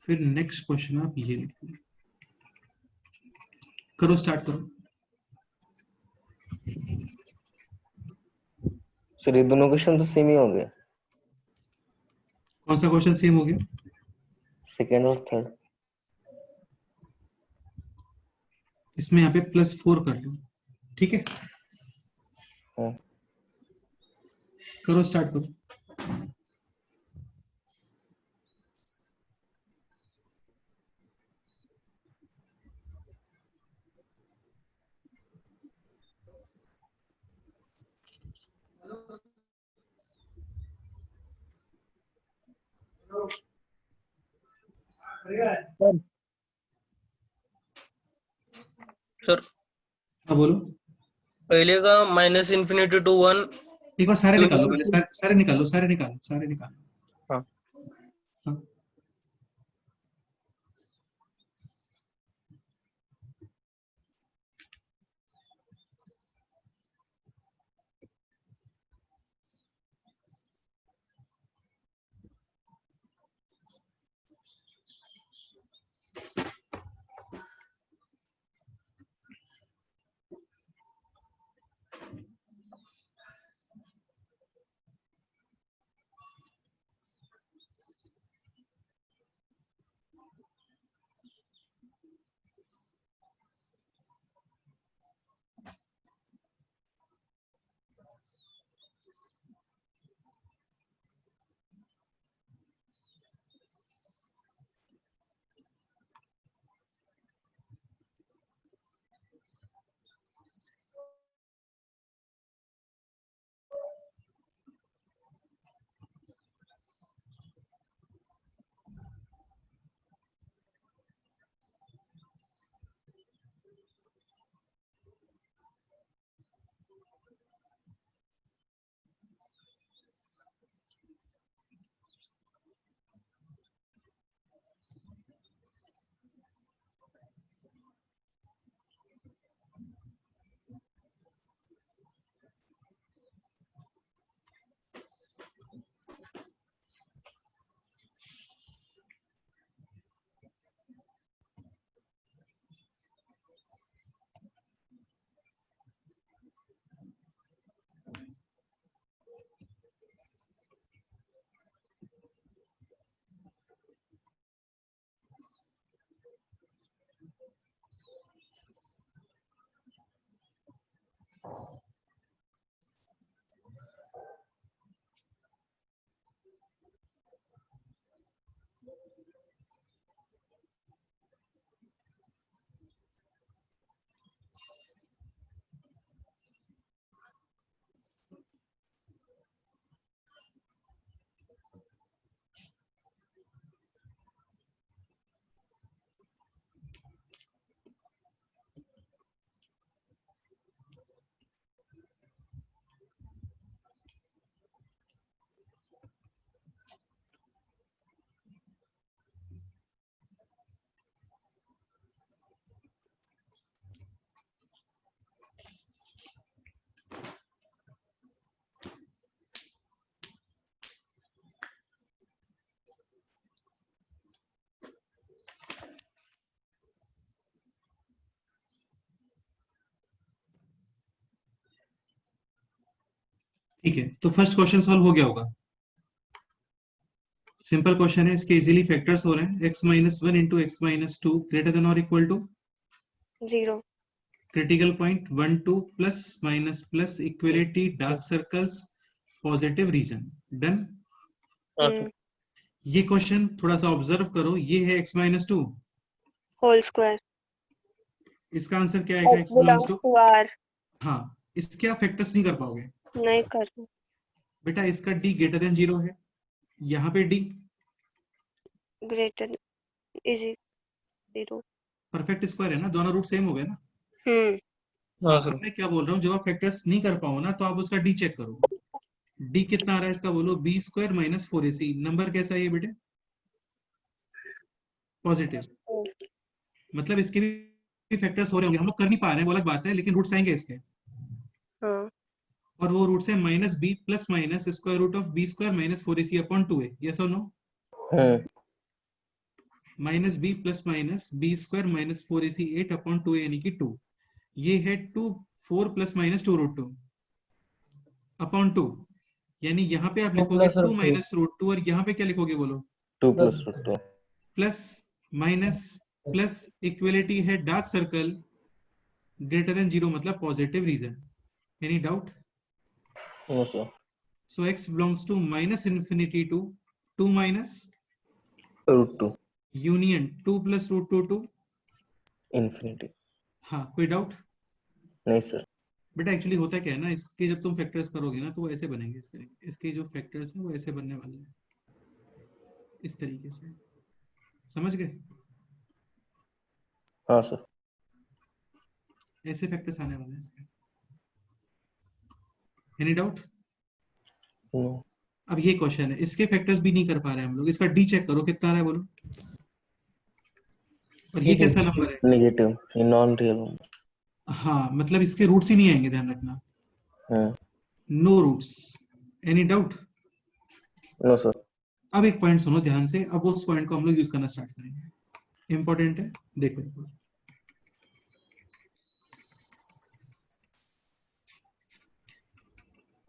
फिर नेक्स्ट क्वेश्चन आप ये लिखो। करो, स्टार्ट करो। सर ये दोनों क्वेश्चन तो सेम ही हो गए, कौन सा क्वेश्चन सेम हो गया? सेकेंड और थर्ड। इसमें यहाँ पे +4 कर लो, ठीक है। हाँ करो, स्टार्ट करो। सर हाँ बोलो। पहले का माइनस इन्फिनिटी टू 1। एक बार सारे निकालो, पहले सारे निकालो, सारे निकालो, सारे निकालो। हाँ हाँ। ठीक है, तो फर्स्ट क्वेश्चन सॉल्व हो गया होगा। सिंपल क्वेश्चन है, इसके इजीली फैक्टर्स हो रहे हैं। x minus one into x minus two greater than और equal to 0. Critical point 1 2 plus minus plus equality dark circles positive region. Done. हाँ Hmm. सर। ये क्वेश्चन थोड़ा सा ऑब्जर्व करो, ये है x minus two, Whole square. इसका answer क्या आएगा? X x belongs belongs to, to R. हाँ, इसके आप फैक्टर्स नहीं कर पाओगे नहीं कर बेटा। इसका d ग्रेटर देन 0 है, यहाँ पे d greater is 0. Perfect square है ना, दोनों रूट सेम हो गए ना। हाँ हाँ, सर। अब मैं क्या बोल रहा हूँ, जब आप फैक्टर्स नहीं कर पाओ ना तो आप उसका d चेक करो। d कितना आ रहा है इसका, बोलो। B square minus 4ac। Number कैसा है ये बेटे? पॉजिटिव। मतलब इसके भी फैक्टर्स हो रहे होंगे, हम लोग कर नहीं पा रहे हैं वो अलग बात है, लेकिन रूट्स आएंगे इसके। हाँ. और वो रूट्स है minus b plus minus square root of b square minus 4ac upon 2a। Yes और no? Minus b plus minus b square minus 4ac 8 upon 2a यानी कि 2। ये है 2 4 प्लस माइनस 2 रूट 2 अपॉन 2, यानी यहाँ पे आप 2 लिखोगे plus 2 root 2. माइनस रूट 2 और यहाँ पे क्या लिखोगे बोलो? 2 Plus plus root 2. Plus minus plus equality है डार्क सर्कल ग्रेटर देन 0 मतलब positive region. Any doubt? No, sir. So x belongs to minus infinity to 2 minus Root 2. union 2 plus root 2 to, Infinity. हाँ, कोई doubt? नहीं sir. बेटा actually होता क्या है ना, इसके जब तुम फैक्टर्स करोगे ना तो वो ऐसे बनेंगे, इस तरीके। इसके जो फैक्टर्स हैं वो ऐसे बनने वाले हैं, इस तरीके से। समझ गए? हाँ सर। ऐसे फैक्टर्स आने वाले हैं इसके। Any doubt? No. अब ये क्वेश्चन है, इसके फैक्टर्स भी नहीं कर पा रहे हैं हम लोग। इसका डी चेक करो कितना आ रहा है बोलो। और ये कैसा नंबर है? Negative. ये non-real number. हाँ, मतलब इसके रूट्स ही नहीं आएंगे, ध्यान रखना। हाँ. No roots. Any doubt? No sir. अब एक पॉइंट सुनो ध्यान से, अब उस पॉइंट को हम लोग यूज करना स्टार्ट करेंगे, इंपॉर्टेंट है। देखो एक बार,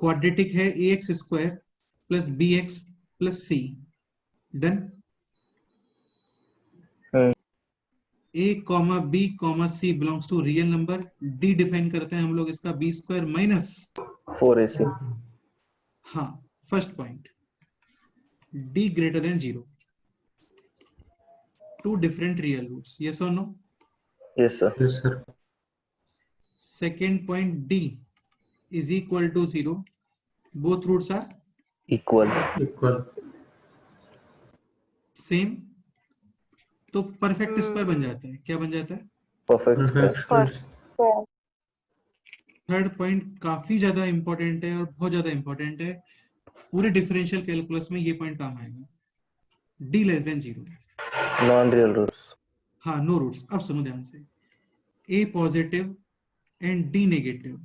क्वाड्रेटिक है ax square plus bx plus c। डन। a comma b comma c belongs to real number. d define करते हैं हम लोग इसका b स्क्वायर माइनस, 4ac. हाँ, first point d greater than 0, two different real roots. Yes और no? Yes sir. Yes, sir. Second point d is equal to 0, both roots are Equal. Equal. Same. तो perfect square बन जाता है। क्या बन जाता है? Perfect square. Perfect square. Third point काफी ज्यादा इंपॉर्टेंट है और बहुत ज्यादा इंपॉर्टेंट है, पूरे डिफरेंशियल कैलकुलस में ये पॉइंट काम आएगा। d less than 0, Non-real roots. हाँ, नो रूट्स। अब सुनो ध्यान से, a positive and d negative,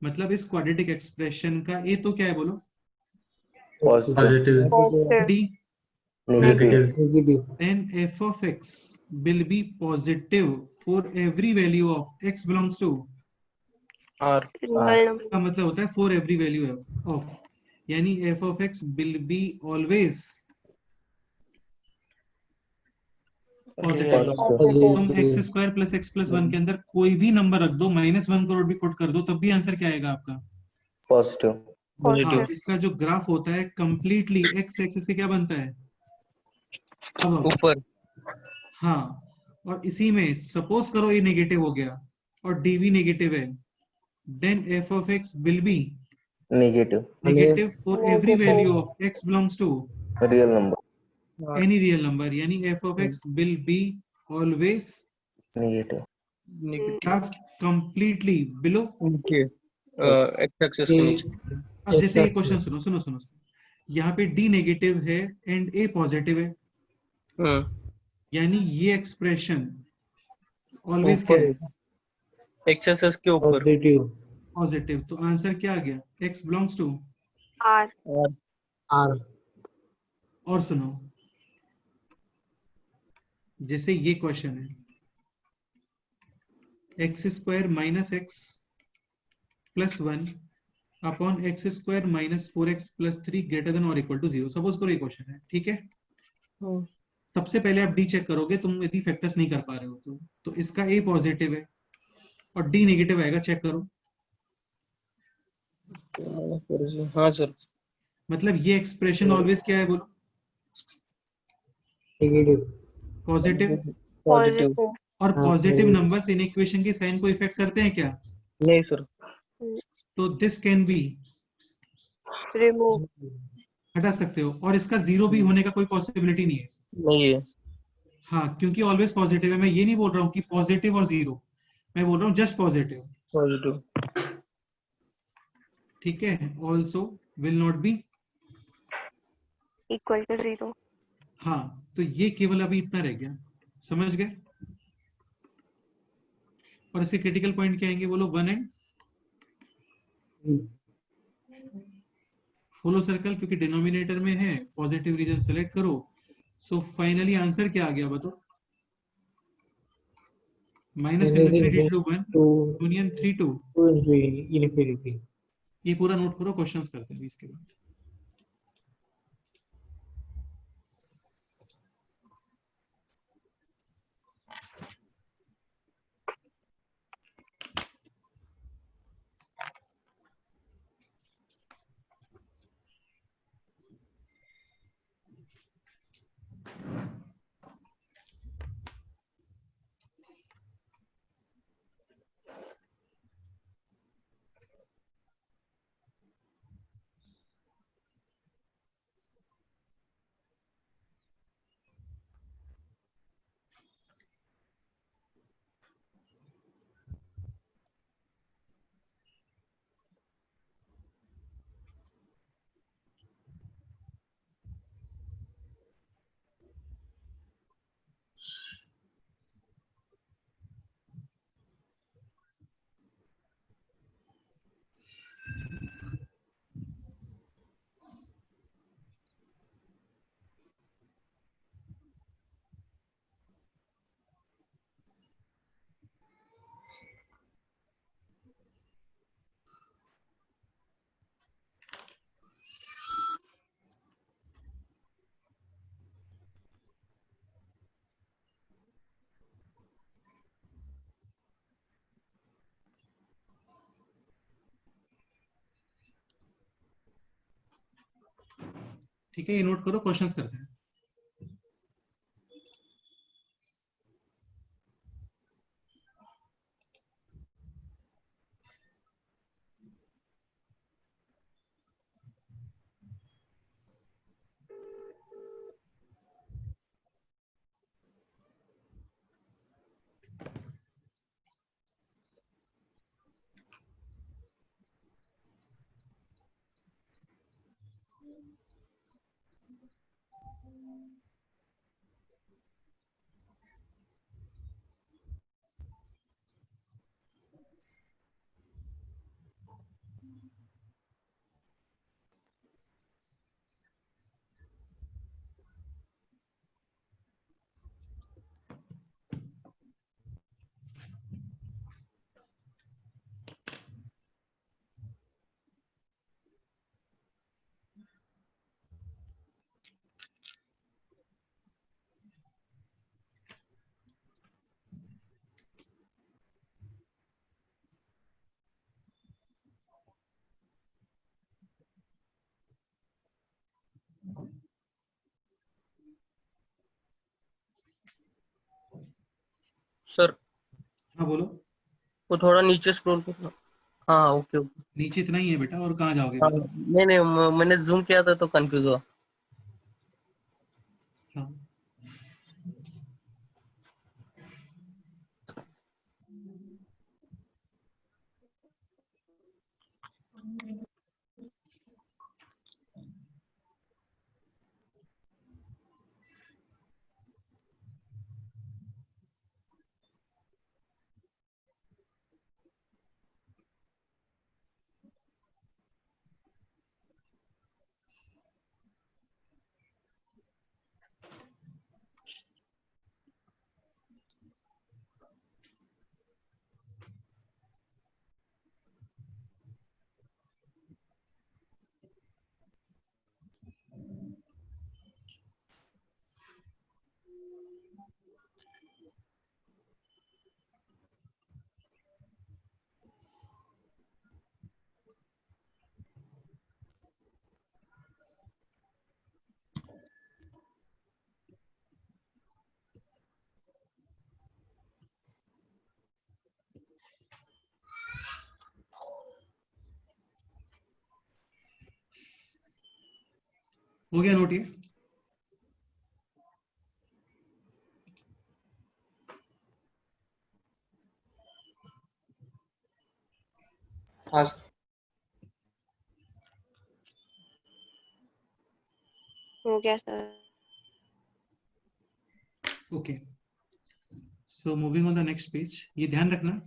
मतलब इस क्वाड्रेटिक एक्सप्रेशन का a तो क्या है बोलो? Positive. Positive. d, Negative. Negative. then f of x will be positive for every value of x belongs to, R। Real number. का मतलब होता है for every value of, यानी f of x will be always positive. Positive. तुम x square plus x plus 1 के अंदर कोई भी नंबर रख दो, -1 करोड़ भी पुट कर दो, तब भी आंसर क्या आएगा आपका? Positive. हाँ, पॉजिटिव। इसका जो ग्राफ होता है कंप्लीटली एक्स एक्सिस के क्या बनता है? अब ऊपर। हाँ, और इसी में सपोज करो ये नेगेटिव हो गया और डी भी नेगेटिव है, then f of x will be Negative. Negative for every Negative. Value of x belongs to Real number. Any real number, यानी f of x will be always Negative. Negative. Completely below. नीचे x axis के नीचे। अब जैसे ये question सुनो सुनो सुनो, यहाँ पे डी नेगेटिव है एंड ए पॉजिटिव है, यानी ये एक्सप्रेशन ऑलवेज क्या ऊपर है? एक्स एक्सिस के ऊपर। Positive. पॉजिटिव। तो आंसर क्या आ गया? X belongs to. R. R. और सुनो, जैसे ये क्वेश्चन है, x square minus x plus 1 upon x square minus 4x+3 greater than और इक्वल टू 0। सपोज करो ये क्वेश्चन है, ठीक है। सबसे पहले आप डी चेक करोगे, तुम यदि फैक्टर्स नहीं कर पा रहे हो तो इसका ए पॉजिटिव है और डी नेगेटिव आएगा, चेक करो। हाँ सर। मतलब ये एक्सप्रेशन ऑलवेज क्या है बोलो? नेगेटिव। पॉजिटिव। पॉजिटिव। पॉजिटिव। और हाँ, positive positive. Numbers in equation के साइन को इफेक्ट करते हैं क्या? नहीं सर। तो दिस कैन बी, रिमूव। हटा सकते हो, और इसका जीरो भी होने का कोई पॉसिबिलिटी नहीं है। नहीं है। हाँ, क्योंकि ऑलवेज पॉजिटिव है। मैं ये नहीं बोल रहा हूँ कि पॉजिटिव और जीरो, मैं बोल रहा हूँ जस्ट पॉजिटिव। पॉजिटिव। ठीक है। Also will not be equal to 0। हाँ, तो ये केवल अभी इतना रह गया, समझ गए? और इसके क्रिटिकल पॉइंट क्या आएंगे बोलो? 1 एंड फॉलो सर्कल, क्योंकि डिनोमिनेटर में है, पॉजिटिव रीजन सेलेक्ट करो। सो फाइनली आंसर क्या आ गया बताओ? Minus infinity to 1 to union 3 2। infinity. ये पूरा नोट करो, क्वेश्चंस करते हैं इसके बाद। ठीक है, ये नोट करो, क्वेश्चंस करते हैं। सर हाँ बोलो। वो थोड़ा नीचे स्क्रॉल करना। हाँ ओके ओके। नीचे इतना ही है बेटा, और कहाँ जाओगे हाँ बताओ? नहीं नहीं, मैंने जूम किया था तो कंफ्यूज हुआ। हाँ, हो गया नोट ये? हाँ हो गया sir. Okay, so moving on the next page. ये ध्यान रखना,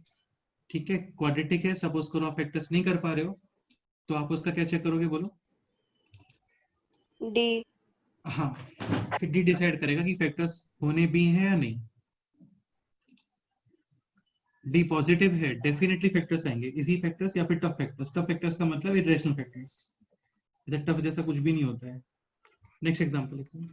ठीक है, क्वाड्रेटिक है, सपोज करो आप फैक्टर्स नहीं कर पा रहे हो, तो आप उसका क्या चेक करोगे, बोलो? डी। हाँ, फिर डी डिसाइड करेगा कि फैक्टर्स होने भी हैं या नहीं। डी पॉजिटिव है, डेफिनेटली फैक्टर्स आएंगे, इजी फैक्टर्स या फिर टफ फैक्टर्स। टफ फैक्टर्स का मतलब इरेशनल फैक्टर्स, इधर टफ जैसा कुछ भी नहीं होता है। नेक्स्ट एग्जांपल लिखते हैं।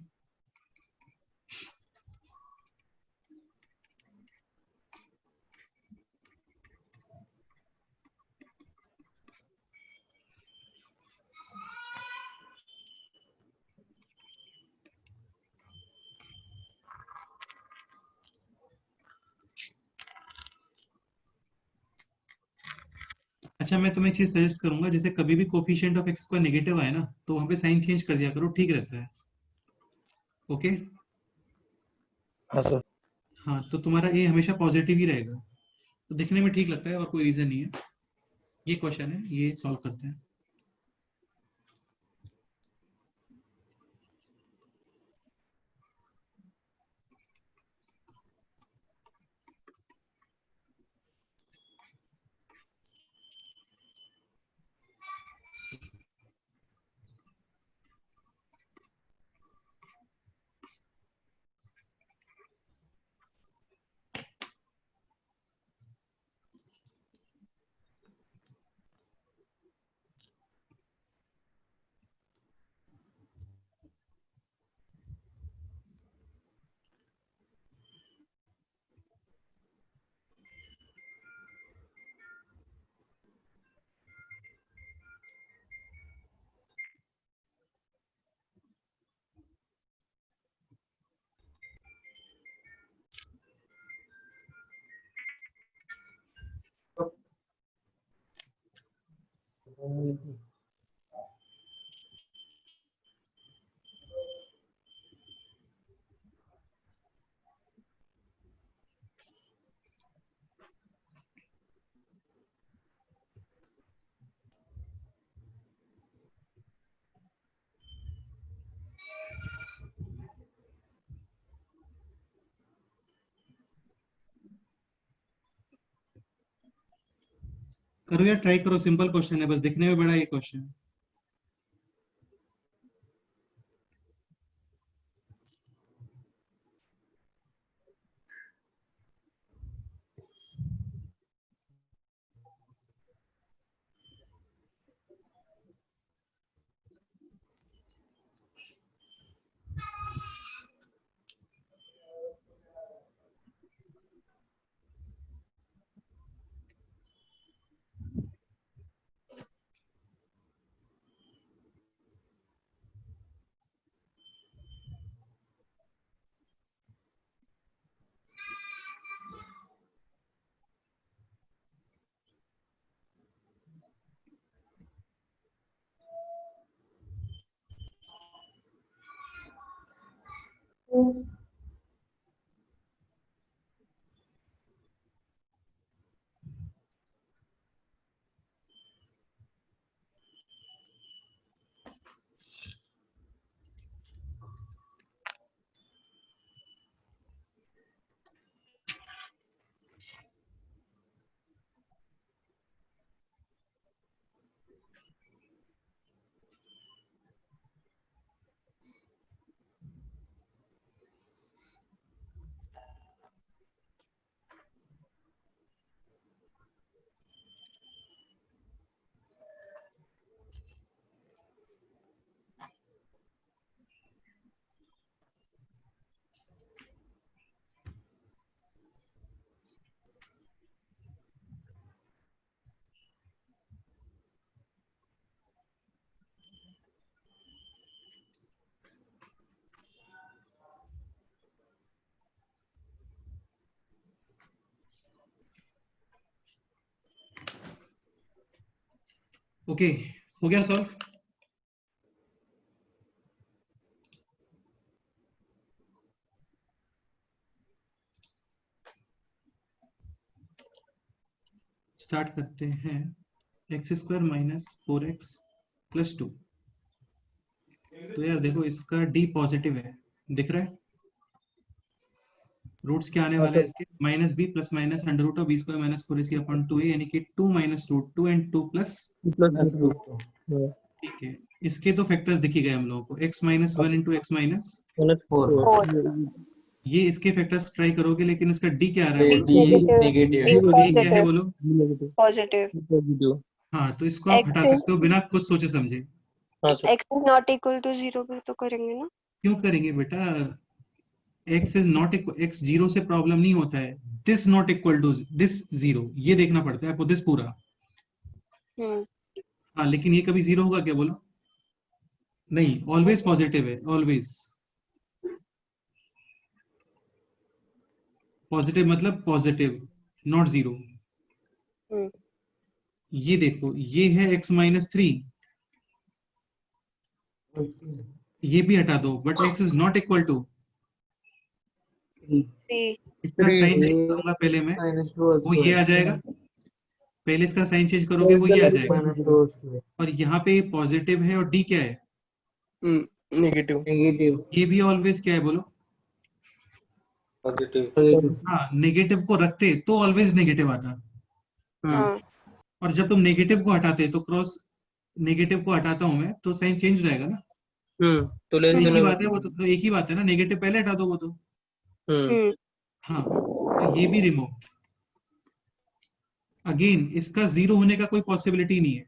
अच्छा, मैं तुम्हें एक चीज सजेस्ट करूंगा, जैसे कभी भी कोफिशिएंट ऑफ एक्स का नेगेटिव आए ना, तो वहां पे साइन चेंज कर दिया करो, ठीक रहता है। ओके? हाँ सर। हाँ, तो तुम्हारा ए हमेशा पॉजिटिव ही रहेगा, तो दिखने में ठीक लगता है और कोई रीजन नहीं है। ये क्वेश्चन है, ये सॉल्व करते हैं। करो यार, ट्राई करो, सिंपल क्वेश्चन है, बस दिखने में बड़ा ये क्वेश्चन। ओके, हो गया सॉल्व? स्टार्ट करते हैं x square minus 4x plus 2। तो यार देखो इसका डी पॉजिटिव है, दिख रहा है। रूट्स क्या आने वाला है इसके, minus b plus minus under root of b square minus 4ac upon 2a, यानी कि 2 minus root 2 and 2 plus. Plus root two ठीक है, इसके तो फैक्टर्स दिख ही गए हम लोगों को, x minus 1 into x minus, four ये इसके फैक्टर्स ट्राई करोगे, लेकिन इसका डी क्या आ रहा है बोलो, नेगेटिव नेगेटिव ए तो ये क्या है पॉजिटिव बोलो। Positive positive. हाँ, तो इसको आप हटा एक्स सकते हो बिना कुछ सोचे समझे। हाँ सर। X is not equal to 0 भी तो करेंगे ना। क्यों करेंगे बेटा, x is not equal, x zero से प्रॉब्लम नहीं होता है, this not equal to this zero, ये देखना पड़ता है आपको, दिस पूरा। हम्म हाँ, लेकिन ये कभी जीरो होगा क्या बोलो, नहीं, ऑलवेज पॉजिटिव है, ऑलवेज पॉजिटिव, मतलब पॉजिटिव नॉट जीरो। हम्म ये देखो, ये है x माइनस 3, ये भी हटा दो, but x is not equal to, three इसका साइन चेंज करूंगा पहले मैं, वो ये आ जाएगा, पहले इसका साइन चेंज करोगे वो ये आ जाएगा, और यहाँ पे पॉजिटिव है और डी क्या है, नेगेटिव। नेगेटिव ये भी ऑलवेज क्या है बोलो, पॉजिटिव हाँ, नेगेटिव को रखते तो ऑलवेज नेगेटिव आता, हाँ और जब तुम नेगेटिव को हटाते तो क्रॉस, नेगेटिव को हटाता हूं मैं तो साइन चेंज हो जाएगा ना, तो लेस तो एक देन ही बात है वो, तो एक ही बात है ना, नेगेटिव पहले हटा दो वो तो। हम्म हाँ, तो ये भी रिमूव, अगेन इसका जीरो होने का कोई पॉसिबिलिटी नहीं है,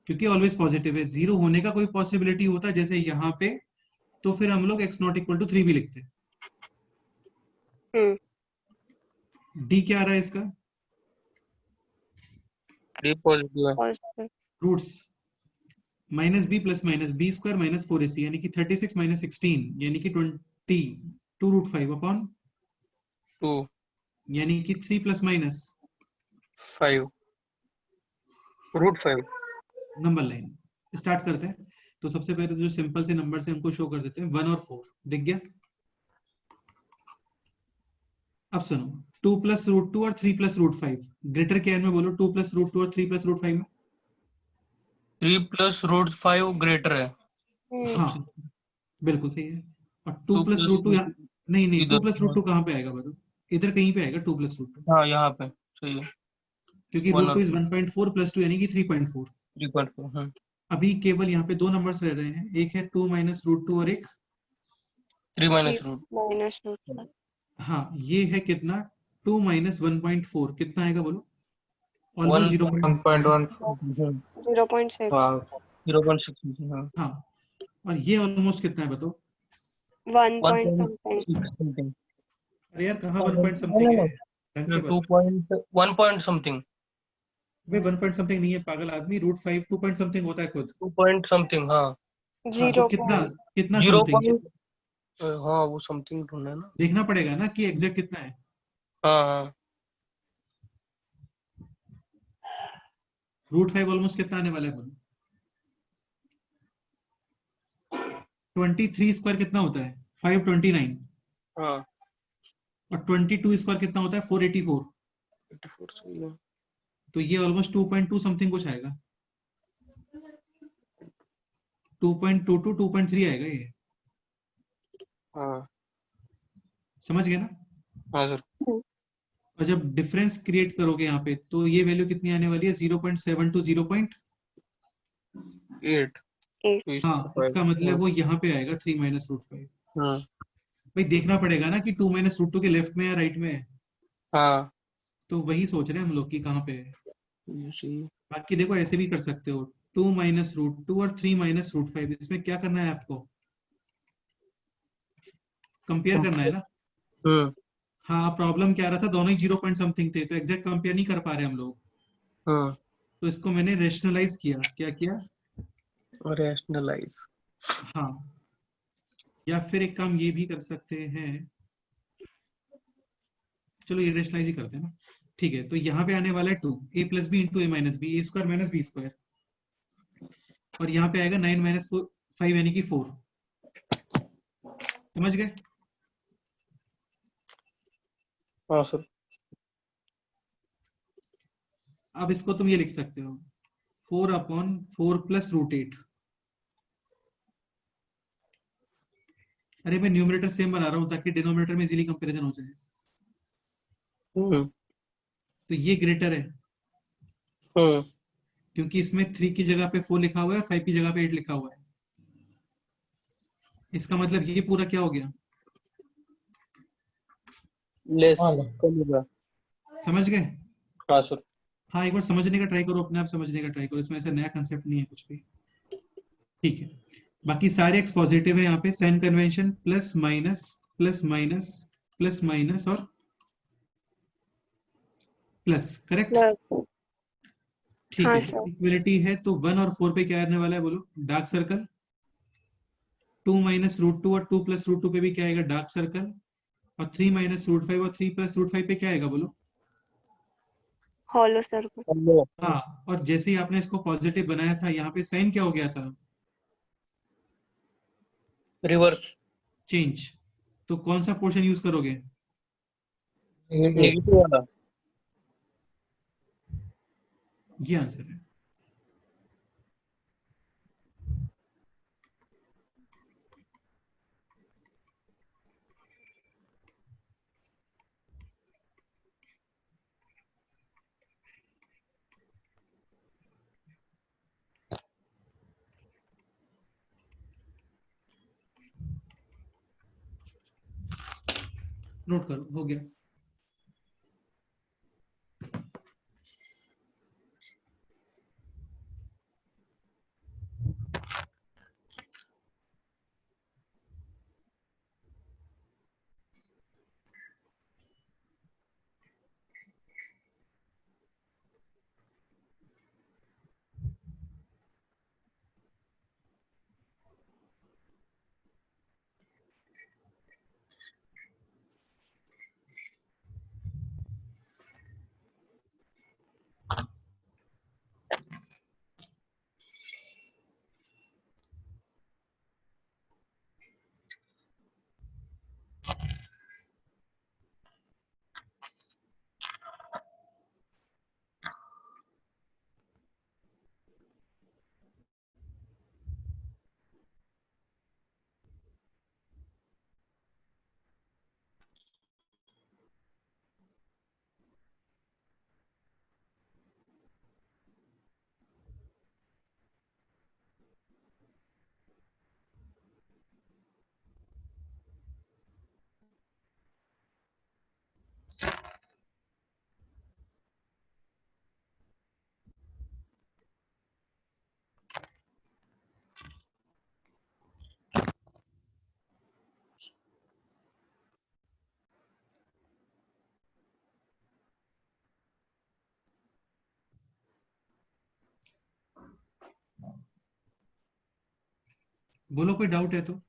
क्योंकि ऑलवेज पॉजिटिव है, जीरो होने का कोई पॉसिबिलिटी होता जैसे यहाँ पे, तो फिर हम लोग x नॉट इक्वल टू 3 भी लिखते। डी क्या आ रहा है इसका, डी पॉजिटिव है। Positive roots minus b plus minus b square minus 4ac, यानी कि 36 माइनस 16, यानी कि 20, 2 रूट 5 अपॉन, 2 यानी कि 3 plus minus 5 root 5। Number line. Start करते हैं, तो सबसे पहले जो सिंपल से नंबर से हमको शो कर देते हैं, 1 और 4 दिख गया। अब सुनो, 2 प्लस रूट 2 और 3 प्लस रूट 5, ग्रेटर क्या है इनमें बोलो, 2 प्लस रूट 2 और 3 प्लस रूट 5 में, 3 प्लस रूट 5 ग्रेटर है हाँ सबसे। बिल्कुल सही है। और 2 2 प्लस प्लस रूट 2 यहाँ, नहीं नहीं, 2 इधर। प्लस रूट 2 कहाँ पे आएगा बताओ, इधर कहीं पे आएगा 2 प्लस रूट 2, हाँ यहाँ पे सही है। क्योंकि 1 रूट 2 और इज 1.4 प्लस 2 यानी कि 3.4। 3.4। हाँ अभी केवल यहाँ पे दो नंबर्स रह रहे हैं, एक है 2 माइनस रूट 2 और एक, 3 three minus root. Minus root हाँ ये है कितना, 2 माइनस 1.4 कितना आएगा बोलो, ऑलमोस्ट 0. 1.1 0.6 वाह 0.6। हाँ हाँ, और ये ऑलमोस्ट कितना है बताओ, 1 पॉइंट समथिंग 1.6 समथिंग। अरे यार कहाँ 1 पॉइंट समथिंग है, ढंग से 2 बता। Point 1 point something. भाई 1 पॉइंट समथिंग नहीं है पागल आदमी, रूट 5 2 पॉइंट समथिंग होता है खुद। 2 पॉइंट समथिंग। हाँ हाँ, तो 0 कितना, कितना 0 समथिंग, पॉइंट। हाँ वो समथिंग ढूंढना है ना। देखना पड़ेगा ना कि एग्जैक्ट कितना है। हाँ हाँ रूट 5 ऑलमोस्ट कितना आने वाला है बोलो, 23 स्क्वायर कितना होता है, 529, हाँ और 22 स्क्वायर कितना होता है, 484, 84 सही है। तो ये ऑलमोस्ट 2.2 समथिंग कुछ आएगा, 2.2 टू 2.3 आएगा ये, हाँ समझ गए ना। हाँ सर। और जब डिफरेंस क्रिएट करोगे यहाँ पे, तो ये वैल्यू कितनी आने वाली है, 0.7 टू 0. 8 8 तो हाँ, इसका मतलब वो यहाँ पे आएगा 3 माइनस रूट 5। हाँ भाई देखना पड़ेगा ना कि 2 माइनस रूट 2 के लेफ्ट में या राइट में है, हाँ तो वही सोच रहे हैं हम लोग कि कहाँ पे है। ये सही है। बाकी देखो ऐसे भी कर सकते हो, 2 माइनस रूट 2 और 3 माइनस रूट 5, इसमें क्या करना है आपको, कंपेयर करना है ना। हम्म हाँ, प्रॉब्लम क्या रहा था, दोनों ही 0 पॉइंट समथिंग थे, तो एग्जैक्ट कंपेयर नहीं कर पा रहे हम लोग, हम्म तो इसको मैंने रेशनलाइज किया, क्या किया, रैशनलाइज। हाँ, या फिर एक काम ये भी कर सकते हैं, चलो ये रेशनलाइज ही करते हैं ना। ठीक है, तो यहाँ पे आने वाला है 2 ए प्लस बी इंटू ए माइनस बी, ए स्क्वायर माइनस बी स्क्वायर, और यहाँ पे आएगा 9 माइनस 5 यानी कि 4, समझ गए। हाँ सर। अब इसको तुम ये लिख सकते हो 4/4 प्लस √8। अरे मैं न्यूमरेटर सेम बना रहा हूं ताकि डिनोमिनेटर में इजीली कंपैरिजन हो जाए। तो ये ग्रेटर है क्योंकि इसमें 3 की जगह पे 4 लिखा हुआ है और 5 की जगह पे 8 लिखा हुआ है। इसका मतलब ये पूरा क्या हो गया, लेस हाँ कम होगा। समझ गए? हाँ सर। हाँ, एक बार समझने का ट्राई करो, अपने आप समझने का ट्राई करो, इसमें ऐसा नया कंसेप्ट नहीं है कुछ भी। ठीक है, बाकी सारे एक्स पॉजिटिव है यहाँ पे। Sign convention plus minus plus minus plus minus और प्लस, करेक्ट? प्लस। ठीक हाँ है, सर। इक्वलिटी है तो 1 और 4 पे क्या आने वाला है बोलो? Dark circle. 2 माइनस √2 और 2 प्लस √2 पे भी क्या आएगा? Dark circle. और 3 माइनस √5 और 3 प्लस √5 पे क्या आएगा बोलो? Hollow circle. हेलो। हाँ, और जैसे ही आपने इसको पॉजिटिव बनाया था, यहाँ पे साइन क्या हो गया था? रिवर्स। चेंज। तो कौन सा पोर्शन यूज करोगे? नेगेटिव। नेगेटिव वाला। ये आंसर है। नोट करो, हो गया। बोलो, कोई डाउट है तो?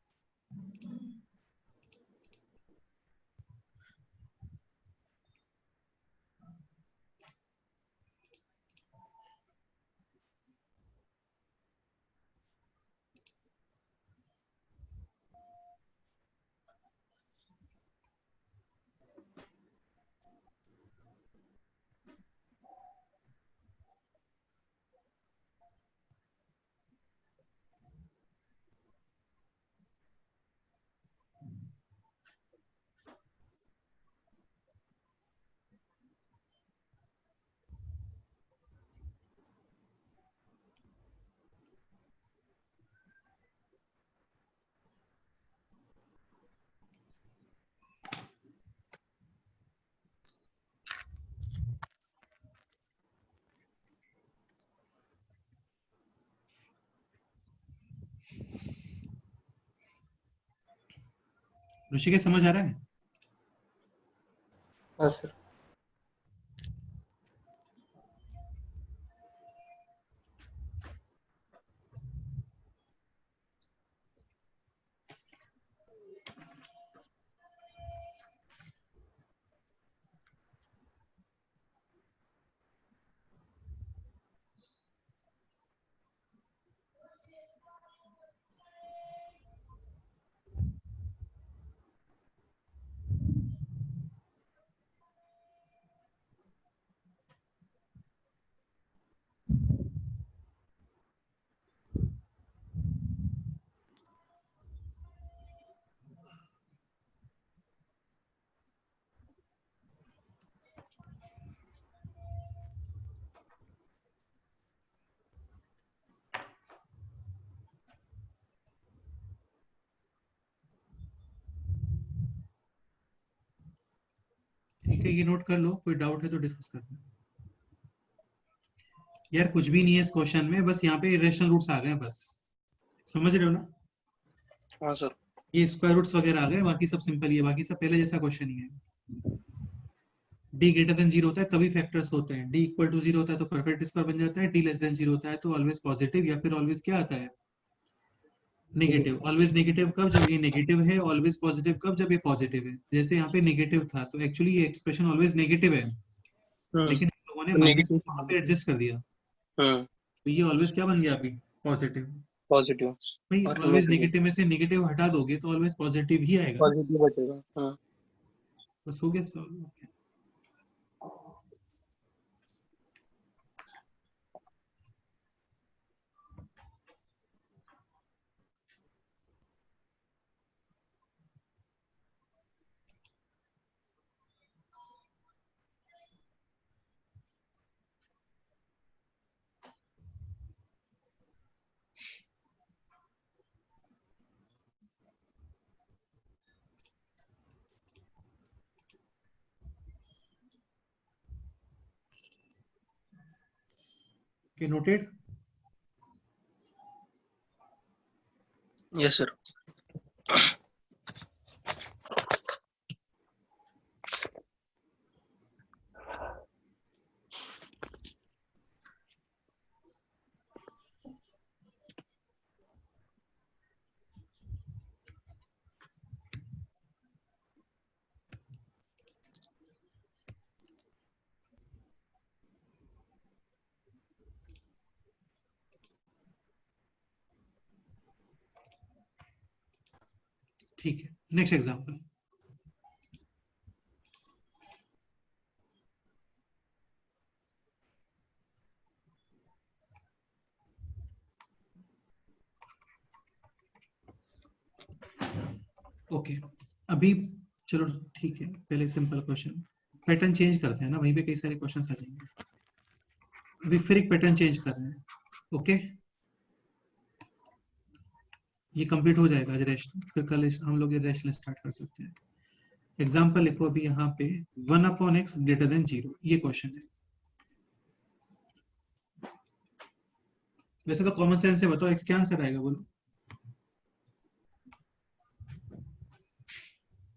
ऋषिकेश समझ आ रहा है? हाँ सर। ठीक है, ये नोट कर लो, कोई डाउट है तो डिस्कस करते हैं। यार कुछ भी नहीं है इस क्वेश्चन में, बस यहाँ पे इरेशनल रूट्स आ गए हैं बस, समझ रहे हो ना? हाँ सर। ये स्क्वायर रूट्स वगैरह आ गए, बाकी सब सिंपल ही है, बाकी सब पहले जैसा क्वेश्चन ही है। डी ग्रेटर देन 0 होता है तभी फैक्टर्स होते हैं, डी इक्वल टू 0 होता है तो परफेक्ट स्क्वायर बन जाता है, डी लेस देन 0 होता है तो ऑलवेज पॉजिटिव या फिर ऑलवेज क्या आता है, नेगेटिव। ऑलवेज नेगेटिव कब, जब ये नेगेटिव है, ऑलवेज पॉजिटिव कब, जब ये पॉजिटिव है। जैसे यहाँ पे नेगेटिव था तो एक्चुअली ये एक्सप्रेशन ऑलवेज नेगेटिव है, लेकिन हम लोगों ने माइनस को वहां पे एडजस्ट कर दिया, तो ये ऑलवेज क्या बन गया अभी, पॉजिटिव। पॉजिटिव भाई और ऑलवेज नेगेटिव में से नेगेटिव हटा दोगे तो ऑलवेज पॉजिटिव ही आएगा, पॉजिटिव बचेगा। हाँ बस हो गया solve. Okay, noted. Yes sir. ठीक है, नेक्स्ट एग्जांपल। ओके, अभी चलो ठीक है, पहले सिंपल क्वेश्चन, पैटर्न चेंज करते हैं ना, वहीं पे कई सारे क्वेश्चन आ जाएंगे। अभी फिर एक पैटर्न चेंज कर रहे हैं, ओके? ये कंप्लीट हो जाएगा आज रेशनल, फिर कल हम लोग ये रेशनल स्टार्ट कर सकते हैं। एग्जांपल लिखो अभी यहाँ पे 1/x ग्रेटर देन 0, ये क्वेश्चन है। वैसे तो कॉमन सेंस से बताओ x क्या आंसर आएगा, बोलो।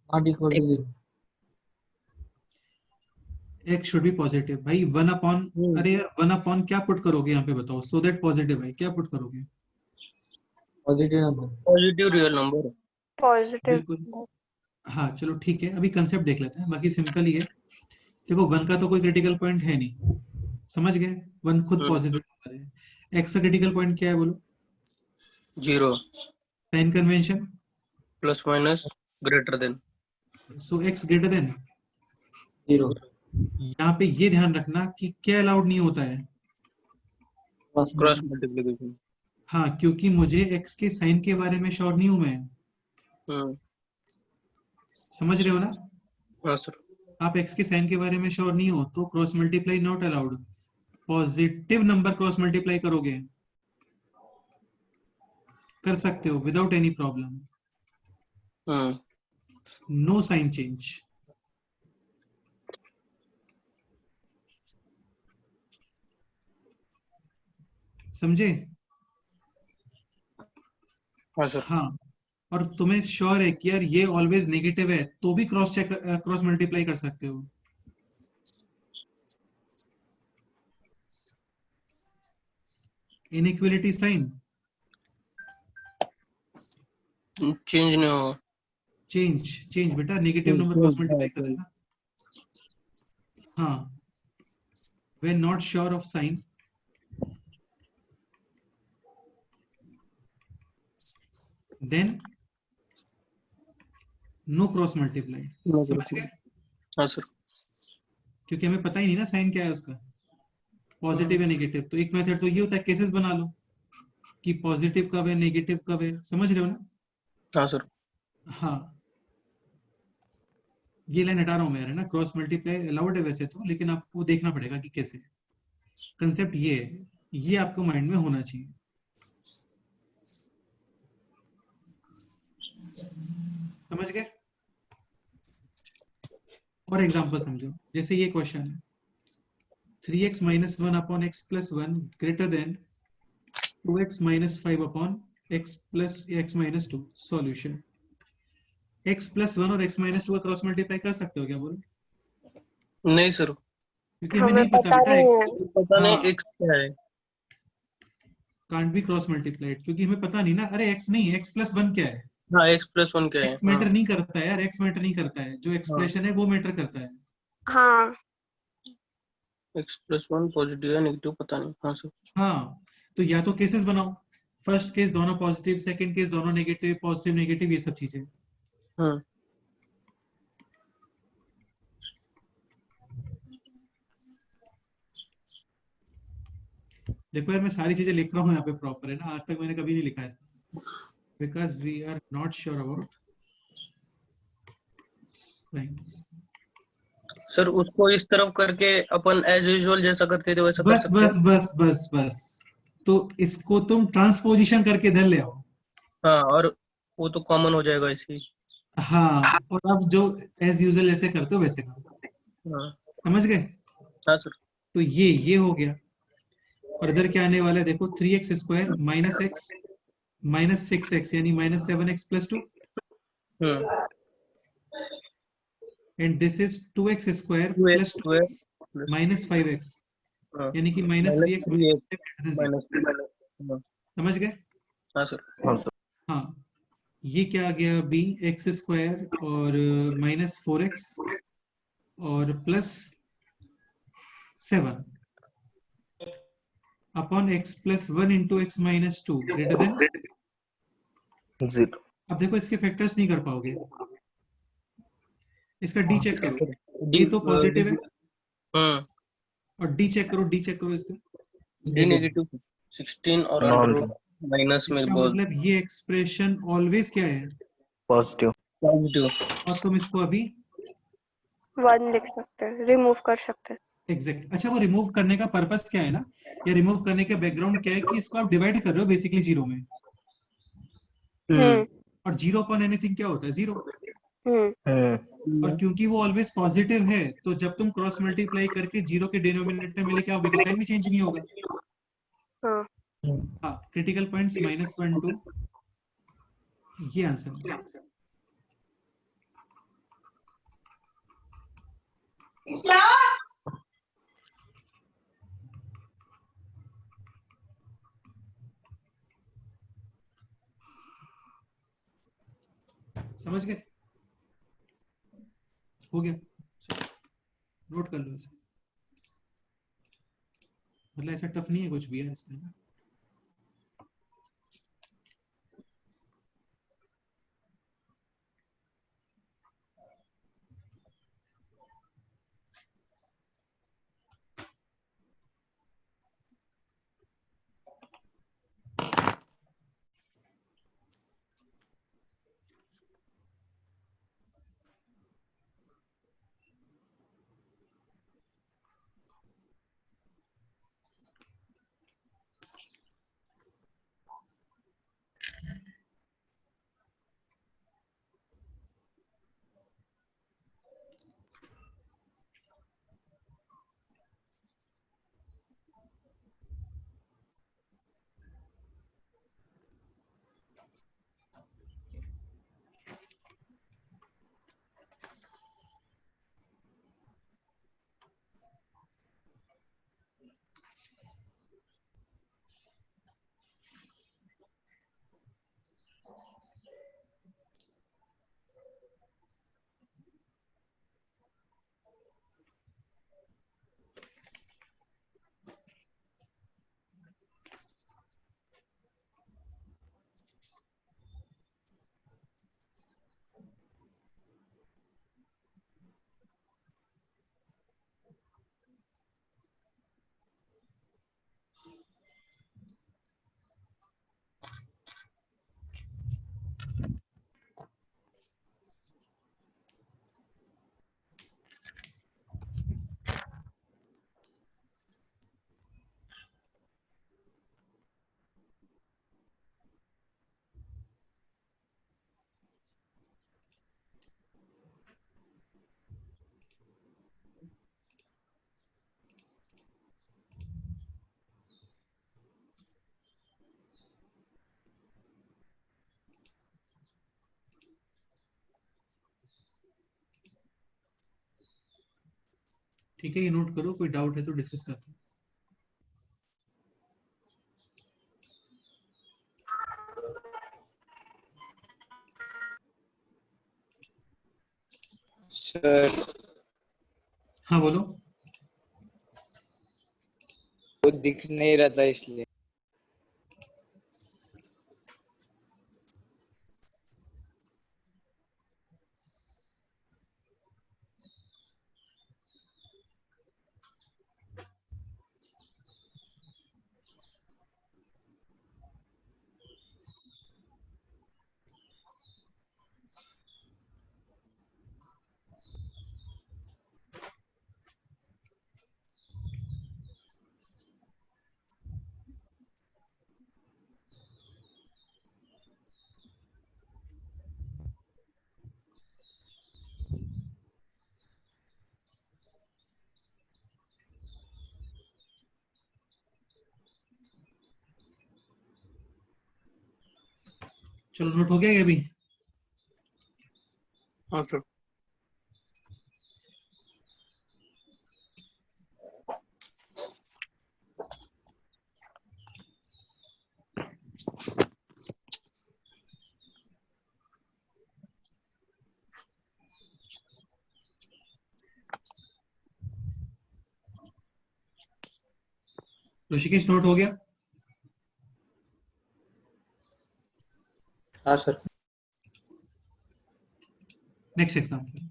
Not equal to 0। x should be positive. भाई 1/, अरे यार 1/ क्या पुट करोगे यहाँ पे बताओ, सो दैट पॉजिटिव है, क्या पुट करोगे? Positive number. Positive real number. Positive. बिल्कुल, हाँ चलो ठीक है, अभी कंसेप्ट देख लेते हैं, बाकी सिंपल ही है। देखो 1 का तो कोई क्रिटिकल पॉइंट है नहीं, समझ गए? 1 खुद पॉजिटिव नंबर है। x का क्रिटिकल पॉइंट क्या है बोलो? 0 sign convention, plus minus greater than. So x greater than 0। यहाँ पे ये ध्यान रखना कि क्या अलाउड नहीं होता है, क्रॉस मल्टीप्लिकेशन। हाँ, क्योंकि मुझे x के साइन के बारे में श्योर नहीं हूं मैं, समझ रहे हो ना? हाँ सर। आप x के साइन के बारे में श्योर नहीं हो तो cross multiply not allowed. Positive number cross multiply करोगे, कर सकते हो without any problem, no sign change. समझे? हाँ सर। हाँ, और तुम्हें श्योर है कि यार ये ऑलवेज नेगेटिव है तो भी क्रॉस चेक, क्रॉस मल्टीप्लाई कर सकते हो। इनइक्वालिटी साइन चेंज नहीं होगा। चेंज बेटा, नेगेटिव नंबर क्रॉस मल्टीप्लाई करेगा। हाँ, when not sure of sign, then no cross multiply। समझ गए? हाँ सर। क्योंकि हमें पता ही नहीं ना साइन क्या है उसका, पॉजिटिव या नेगेटिव। तो एक मेथड तो ये होता है, केसेस बना लो कि पॉजिटिव कब है, नेगेटिव कब है, समझ रहे हो ना? हाँ सर। हाँ, ये लाइन हटा रहा हूं मैं, है ना? क्रॉस मल्टीप्लाई अलाउड है वैसे तो, लेकिन आपको देखना पड़ेगा कि कैसे। कंसेप्ट ये है, ये आपको माइंड में होना चाहिए। समझ गए? और एग्जांपल समझो, जैसे ये क्वेश्चन है 3x minus 1 upon x plus 1 greater than 2x minus 5 upon x plus x minus 2. Solution x plus 1 और x minus 2 का क्रॉस मल्टीप्लाई कर सकते हो क्या बोलो? नहीं सर, क्योंकि हमें हमें नहीं पता पता बेटा नहीं x है। पता हाँ नहीं x क्या है। कांट बी क्रॉस मल्टीप्लाइड, क्योंकि हमें पता नहीं ना। अरे x नहीं, x plus 1 क्या है? हाँ, x+1 क्या है। x हाँ मैटर नहीं करता है यार, x मैटर नहीं करता है, जो हाँ, एक्सप्रेशन है वो मैटर करता है। हाँ x+1 पॉजिटिव है नेगेटिव पता नहीं। हाँ सर। हाँ, तो या तो केसेस बनाओ, फर्स्ट केस दोनों पॉजिटिव, सेकंड केस दोनों नेगेटिव, पॉजिटिव नेगेटिव, ये सब चीजें। हाँ देखो यार मैं सारी चीजें लिख रहा हूँ यहाँ पे प्रॉपर, है ना, आज तक मैंने कभी नहीं लिखा है, because we are not sure about science. Sir, उसको इस तरफ करके अपन एज यूजुअल जैसा करते थे वैसा कर बस सकते हैं। बस बस बस बस, तो इसको तुम ट्रांसपोजिशन करके इधर ले आओ। हाँ, और वो तो कॉमन हो जाएगा इसी। हाँ, और अब जो एज यूजुअल ऐसे करते हो वैसे करो। हाँ समझ गए? हाँ सर। तो ये हो गया। और इधर क्या आने वाला है देखो, 3x square minus x minus 6x यानी minus 7x plus 2, hmm, and this is 2x square 2x plus square 2x plus, minus 5x हाँ, यानी कि minus minus 3x 3x greater than 0। Minus. हाँ समझ गए? हाँ सर। हाँ सर। हाँ, ये क्या आ गया बी, एक्स स्क्वायर और माइनस 4x और plus 7 upon x plus 1 into x minus 2 greater than. 0। अब देखो इसके फैक्टर्स नहीं कर पाओगे, इसका डी चेक करो, डी ए तो पॉजिटिव है, हाँ, और डी चेक करो, डी चेक करो इसका। डी नेगेटिव 16 और अंडर नॉन रूट माइनस में इसका बहुत मतलब ये एक्सप्रेशन ऑलवेज क्या है, पॉजिटिव। पॉजिटिव। और तुम इसको अभी 1 लिख सकते हैं, रिमूव कर सकते हैं। एग्जैक्ट। अच्छा, वो रिमूव करने का पर्पस क्या है ना, या रिमूव करने का बैकग्राउंड क्या है, कि इसको आप डिवाइड कर रहे हो बेसिकली जीरो में, हम्म और जीरो अपॉन एनीथिंग क्या होता है, जीरो। हम्म और क्योंकि वो ऑलवेज पॉजिटिव है, तो जब तुम क्रॉस मल्टीप्लाई करके जीरो के डिनोमिनेटर में लेके आओगे तो साइन भी चेंज नहीं होगा। हाँ हाँ, क्रिटिकल पॉइंट्स -1 2, ये आंसर है। समझ गए? हो गया, नोट कर लो इसे, मतलब ऐसा टफ नहीं है कुछ भी है इसमें। ठीक है, ये नोट करो, कोई डाउट है तो डिस्कस करते हैं। सर हाँ बोलो। वो दिख नहीं रहा था इसलिए। चलो नोट हो गया ये अभी। हाँ सर। ऋषिकेश नोट हो गया? हाँ सर। Next example.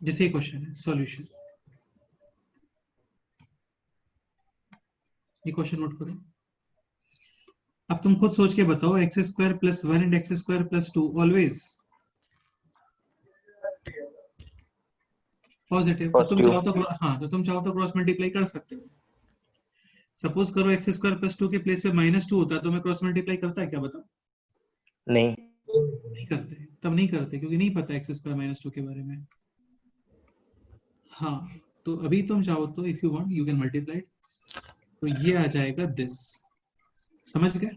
जैसे क्वेश्चन है, सॉल्यूशन। ये क्वेश्चन नोट करो। अब तुम खुद सोच के बताओ, x square plus 1 and x square plus 2 always positive. तो तुम चाहो तो हाँ, तो तुम चाहो तो क्रॉस मल्टीप्लाई कर सकते हो। सपोज करो एक्स स्क्वायर प्लस 2 के प्लेस पे -2 होता है, तो मैं क्रॉस मल्टीप्लाई करता है क्या, बताओ? नहीं। नहीं करते। तब नहीं करते क्योंकि नहीं पता एक्स स्क्वायर -2 के बारे में। हाँ, तो अभी तुम चाहो तो if you want you can multiply, तो ये आ जाएगा दिस। समझ गए?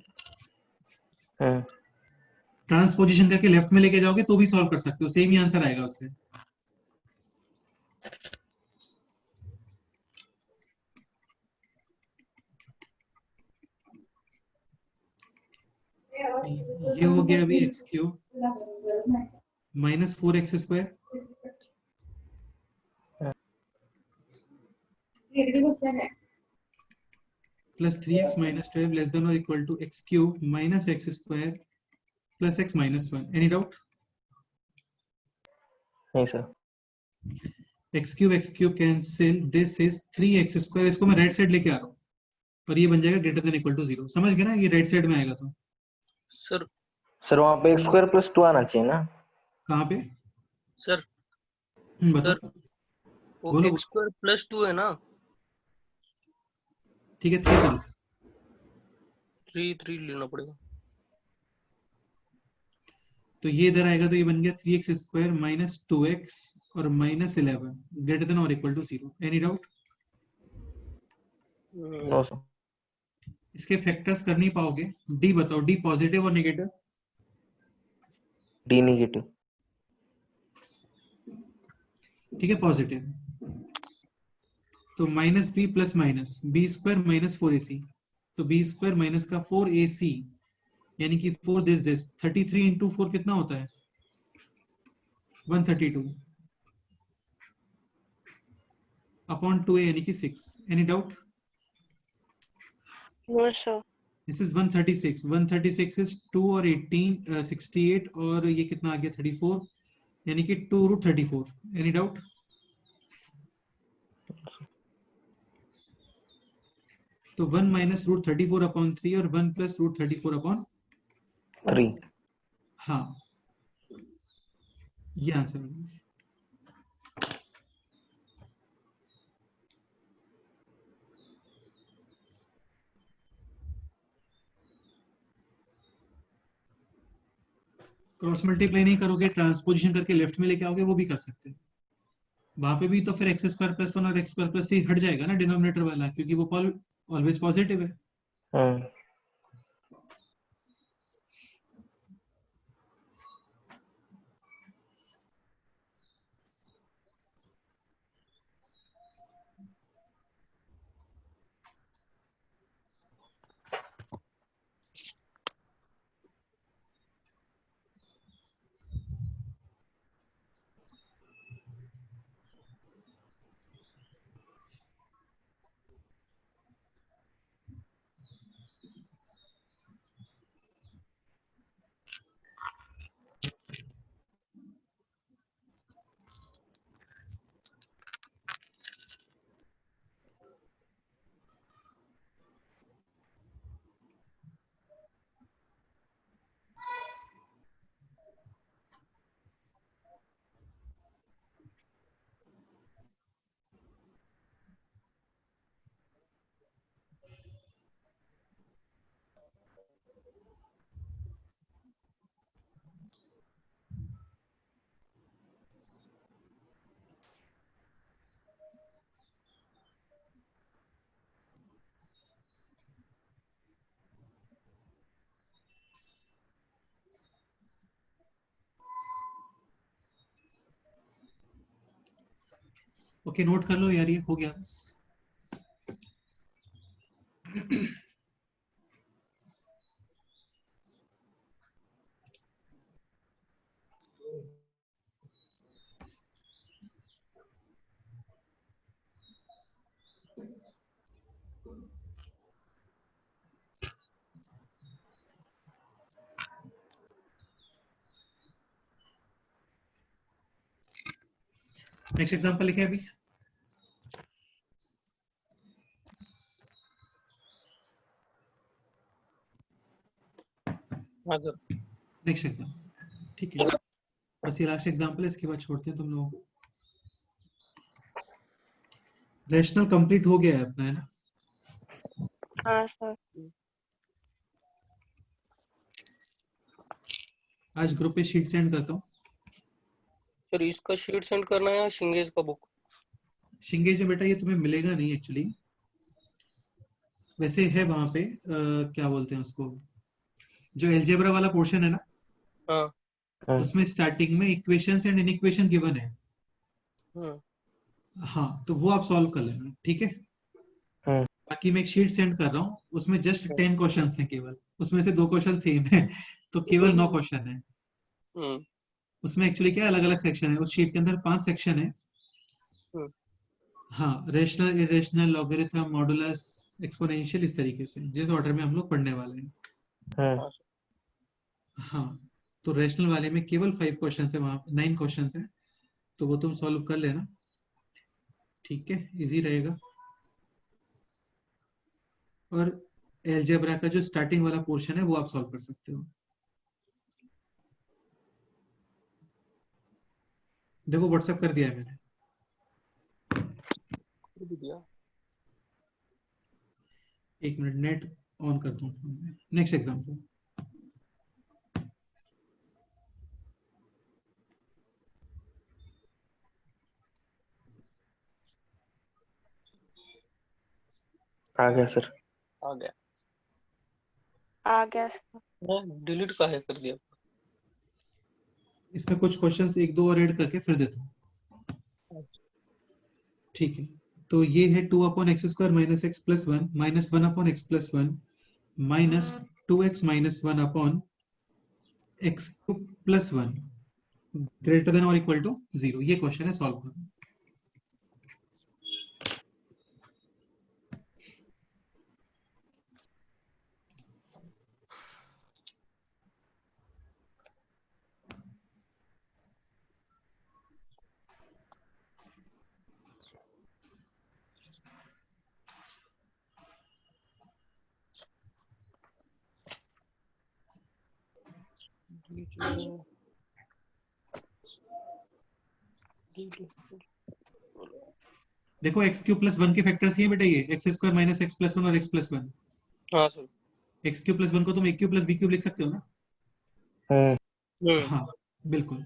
ट्रांसपोजिशन करके लेफ्ट में लेके जाओगे तो भी सॉल्व कर सकते हो, सेम ही आंसर आएगा उससे। ये हो गया अभी x cube -4x² plus 3x - 12 less than और equal to x cube -x² plus x -1। Any doubt? नहीं sir. x cube cancel, this is 3x²। इसको मैं राइट साइड लेके आ रहा हूँ और ये बन जाएगा ग्रेटर देन इक्वल टू 0। समझ गए ना? ये राइट साइड में आएगा। तो सर सर वहाँ पे x² + 2 आना चाहिए ना? कहाँ पे? सर बताओ। सर वो बोलो। x² + 2 है ना? ठीक है, 3 कर लो। 3 लेना पड़ेगा। तो ये इधर आएगा, तो ये बन गया 3x² - 2x और -11 ग्रेटर देन और equal to 0। Any doubt? No sir. इसके फैक्टर्स कर नहीं पाओगे। डी बताओ, डी पॉजिटिव और नेगेटिव? D negative. ठीक है, पॉजिटिव। तो -b plus minus b² - 4ac, तो b² माइनस का 4ac यानी कि 4 दिस 33 इंटू 4 कितना होता है? 132 अपॉन 2a यानी कि 6। Any doubt? No sir. This is 136। 136 is 2 और 18 68 और ये कितना आ गया 34 यानी कि 2√34। Any doubt? तो 1 माइनस रूट 34/3 और 1 प्लस रूट 34/3। 3। हाँ, ये आंसर है। क्रॉस मल्टीप्लाई नहीं करोगे, ट्रांसपोजिशन करके लेफ्ट में लेके आओगे, वो भी कर सकते हैं। वहां पे भी तो फिर एक्स स्क्वायर प्लस 1 और एक्स स्क्वायर प्लस 3 हट जाएगा ना डिनोमिनेटर वाला, क्योंकि वो ऑलवेज पॉजिटिव है। ओके, नोट कर लो यार, ये हो गया बस। नेक्स्ट एग्जांपल लिखे अभी। हाँ सर। नेक्स्ट एग्जांपल, ठीक है, बस ये लास्ट एग्जांपल है, इसके बाद छोड़ते हैं तुम लोगों को। रैशनल कंप्लीट हो गया है अपना, है ना? हाँ सर। आज ग्रुप पे शीट सेंड करता हूँ। सर इसका शीट सेंड करना है या शिंगेज का बुक? शिंगेज में बेटा ये तुम्हें मिलेगा नहीं एक्चुअली, वैसे है वहां पे क्या बोलते हैं उसको, जो एलजेब्रा वाला पोर्शन है ना, हाँ। उसमें स्टार्टिंग में इक्वेशंस एंड इनइक्वेशन गिवन है। हम्म। हाँ, तो वो आप सॉल्व कर लेना, ठीक है। बाकी मैं एक शीट सेंड कर रहा हूँ, उसमें जस्ट 10 क्वेश्चन हैं केवल, उसमें से 2 क्वेश्चन सेम है, तो केवल 9 क्वेश्चन है। हम्म। उसमें एक्चुअली क्या अलग अलग सेक्शन है, उस शीट के अंदर 5 सेक्शन है। हम्म। हाँ, rational, irrational, logarithm, modulus, exponential, इस तरीके से जिस ऑर्डर में हम लोग पढ़ने वाले हैं। हाँ सर। हाँ, तो रेशनल वाले में केवल 5 क्वेश्चन है, वहां 9 क्वेश्चन है, तो वो तुम सॉल्व कर लेना, ठीक है, इजी रहेगा। और एलजेब्रा का जो स्टार्टिंग वाला पोर्शन है वो आप सॉल्व कर सकते हो। देखो व्हाट्सएप कर दिया है मैंने। कर भी दिया। एक मिनट, नेट ऑन करता हूँ। Next example. आ गया सर। आ गया। आ गया सर। मैं डिलीट का है कर दिया। इसमें कुछ क्वेश्चंस एक दो और ऐड करके फिर देता हूँ, ठीक है। तो ये है 2/x² minus x plus 1 minus 1/x plus 1 minus 2x minus 1/x plus 1 greater than और इक्वल टू 0। ये क्वेश्चन है, सॉल्व करो। देखो एक्स क्यूब प्लस वन के फैक्टर्स ये बेटा, ये x square minus x plus one और एक्स प्लस वन। हाँ सर। एक्स क्यूब प्लस वन को तुम ए क्यूब प्लस बी क्यूब लिख सकते हो ना? हाँ बिल्कुल।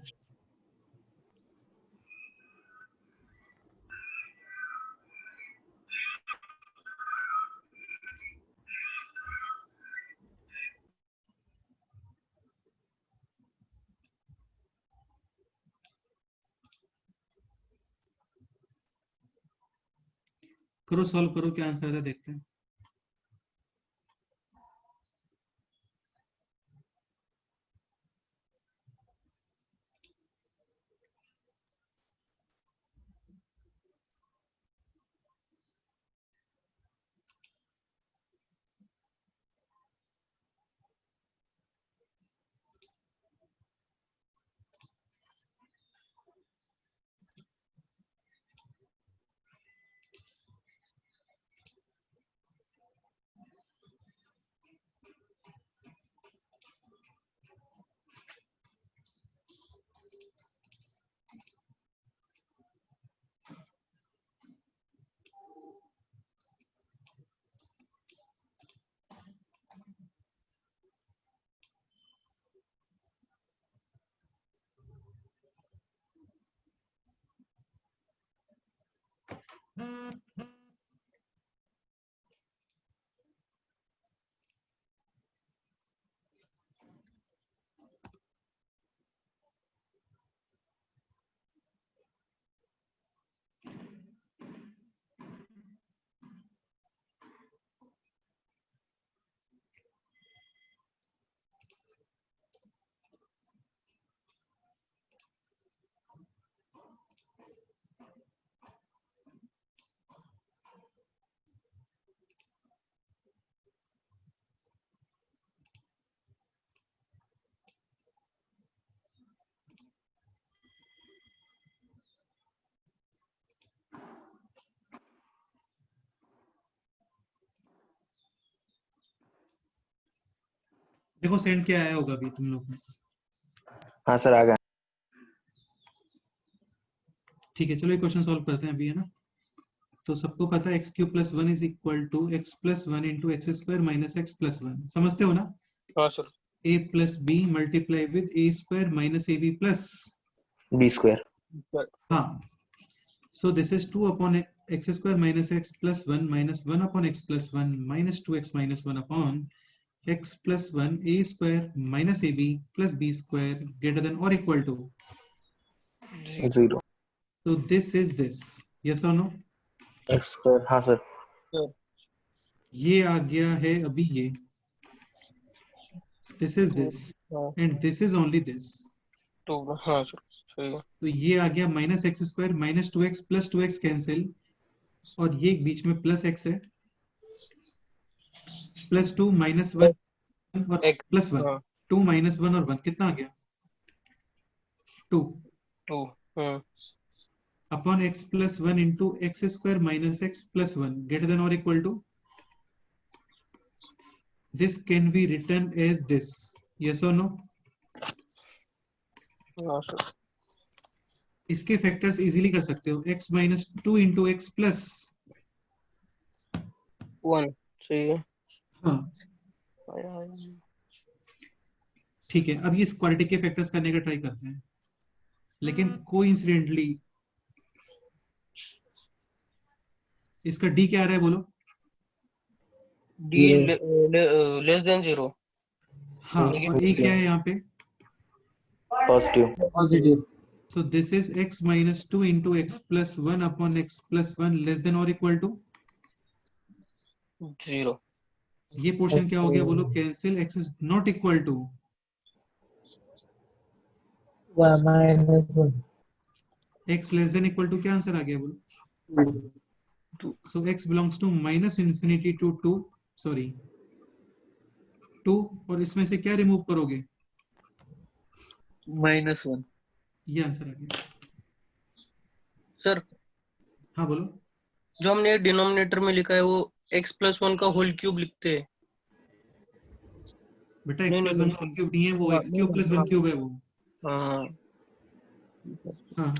करो सॉल्व करो, क्या आंसर आता है देखते हैं। देखो सेंड क्या आया होगा अभी तुम लोग में से। हाँ सर आ गया। ठीक है चलो ये क्वेश्चन सॉल्व करते हैं अभी, है ना? तो सबको पता है x cube plus one is equal to x plus one into x square minus x plus one, समझते हो ना? हाँ sir. A plus b multiply with a square minus a b plus b square. हाँ, so this is 2 upon x square minus x plus 1 minus 1 upon x plus 1 minus 2x minus 1 upon x plus 1 a square minus ab plus b square greater than or equal to 0 so this is this, yes or no? X square. हाँ sir. ये आ गया है अभी ये, this is this हाँ and this is only this, तो हाँ sir सही है। तो ये आ गया minus x square minus 2x plus 2x cancel, और ये बीच में प्लस x है, प्लस 2 माइनस 1 और एक प्लस 1, हाँ 2 माइनस 1 और 1 कितना आ गया? 2 टू हाँ upon x plus 1 into x square minus x plus 1 greater than or equal to, this can be written as this, yes or no? हाँ सर। इसके फैक्टर्स इजीली कर सकते हो, x minus 2 into x plus one सही है। हाँ ठीक है। अब ये क्वाड्रेटिक के फैक्टर्स करने का ट्राई करते हैं, लेकिन कोइंसिडेंटली इसका d क्या आ रहा है बोलो? D less than zero. हाँ और a क्या है यहाँ पे? Positive. Positive. So this is x minus 2 into x plus 1 upon x plus 1 less than or equal to, zero. ये पोर्शन क्या हो गया बोलो? Cancel, x is not equal to, minus one. x less than equal to क्या answer आ गया बोलो? So x belongs to minus infinity to 2, sorry 2, और इसमें से क्या रिमूव करोगे? Minus one. ये आंसर आ गया। सर हाँ बोलो। जो हमने डिनोमिनेटर में लिखा है वो x प्लस वन का होल क्यूब लिखते हैं। बेटा x नहीं प्लस नहीं वन नहीं का होल क्यूब नहीं है वो, x cube plus one cube है वो। हाँ हाँ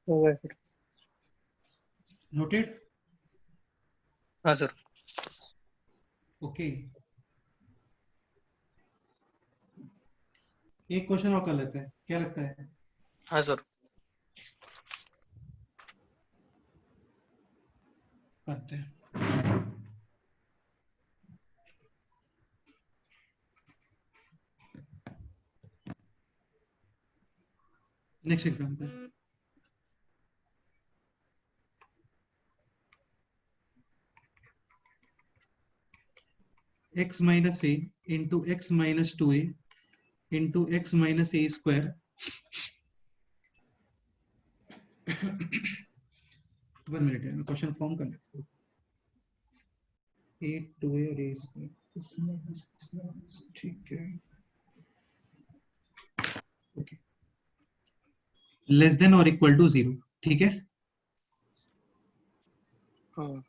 हो गया फिर। नोटेड। हाँ सर। ओके एक क्वेश्चन और कर लेते हैं, क्या लगता है? हाँ सर। करते हैं। Next example, x minus a into x minus 2a into x minus a square one minute है, मैं क्वेश्चन फॉर्म कर लेता हूँ। a 2a और a square, ठीक है, ओके, लेस देन और इक्वल टू 0, ठीक है। हाँ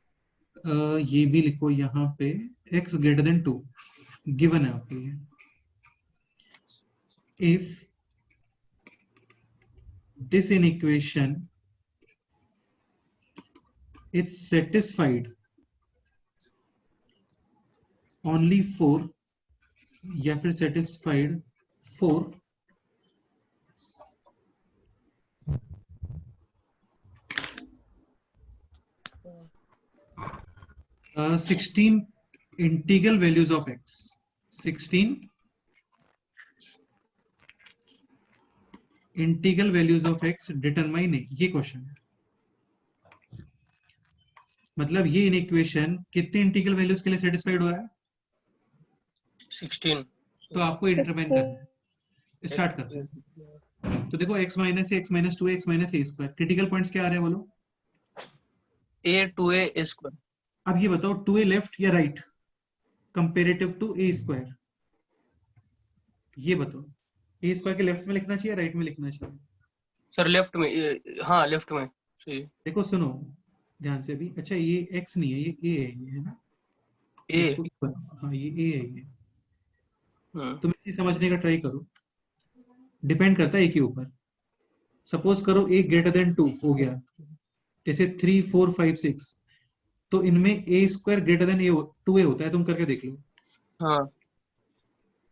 ये भी लिखो यहाँ पे x ग्रेटर देन 2 गिवन है आपके लिए। If this inequation is satisfied only for या फिर satisfied for uh, 16 integral values of x, 16 integral values of x determine है, ये क्वेश्चन है। मतलब ये इनइक्वेशन कितने इंटीग्रल वैल्यूज के लिए सेटिस्फाइड हो रहा है? 16। तो आपको डिटरमाइन करना है। स्टार्ट करते हैं। तो देखो x minus x minus 2 x minus a square, critical points क्या आ रहे हैं बोलो? a 2a square. अब ये बताओ 2a लेफ्ट या right comparative to a square, ये बताओ a स्क्वायर के लेफ्ट में लिखना चाहिए राइट में लिखना चाहिए? सर लेफ्ट में हाँ लेफ्ट में सही। देखो सुनो ध्यान से अभी, अच्छा ये x नहीं है, ये a है, ये है ना, a इसको हाँ ये a है ये। हम्म तुम इसे समझने का ट्राई करो, डिपेंड करता है a के ऊपर। सपोज करो a ग्रेटर देन 2 हो गया, जैसे 3 4 5 6, तो इनमें a square greater then 2a होता है, तुम करके देख लो। हाँ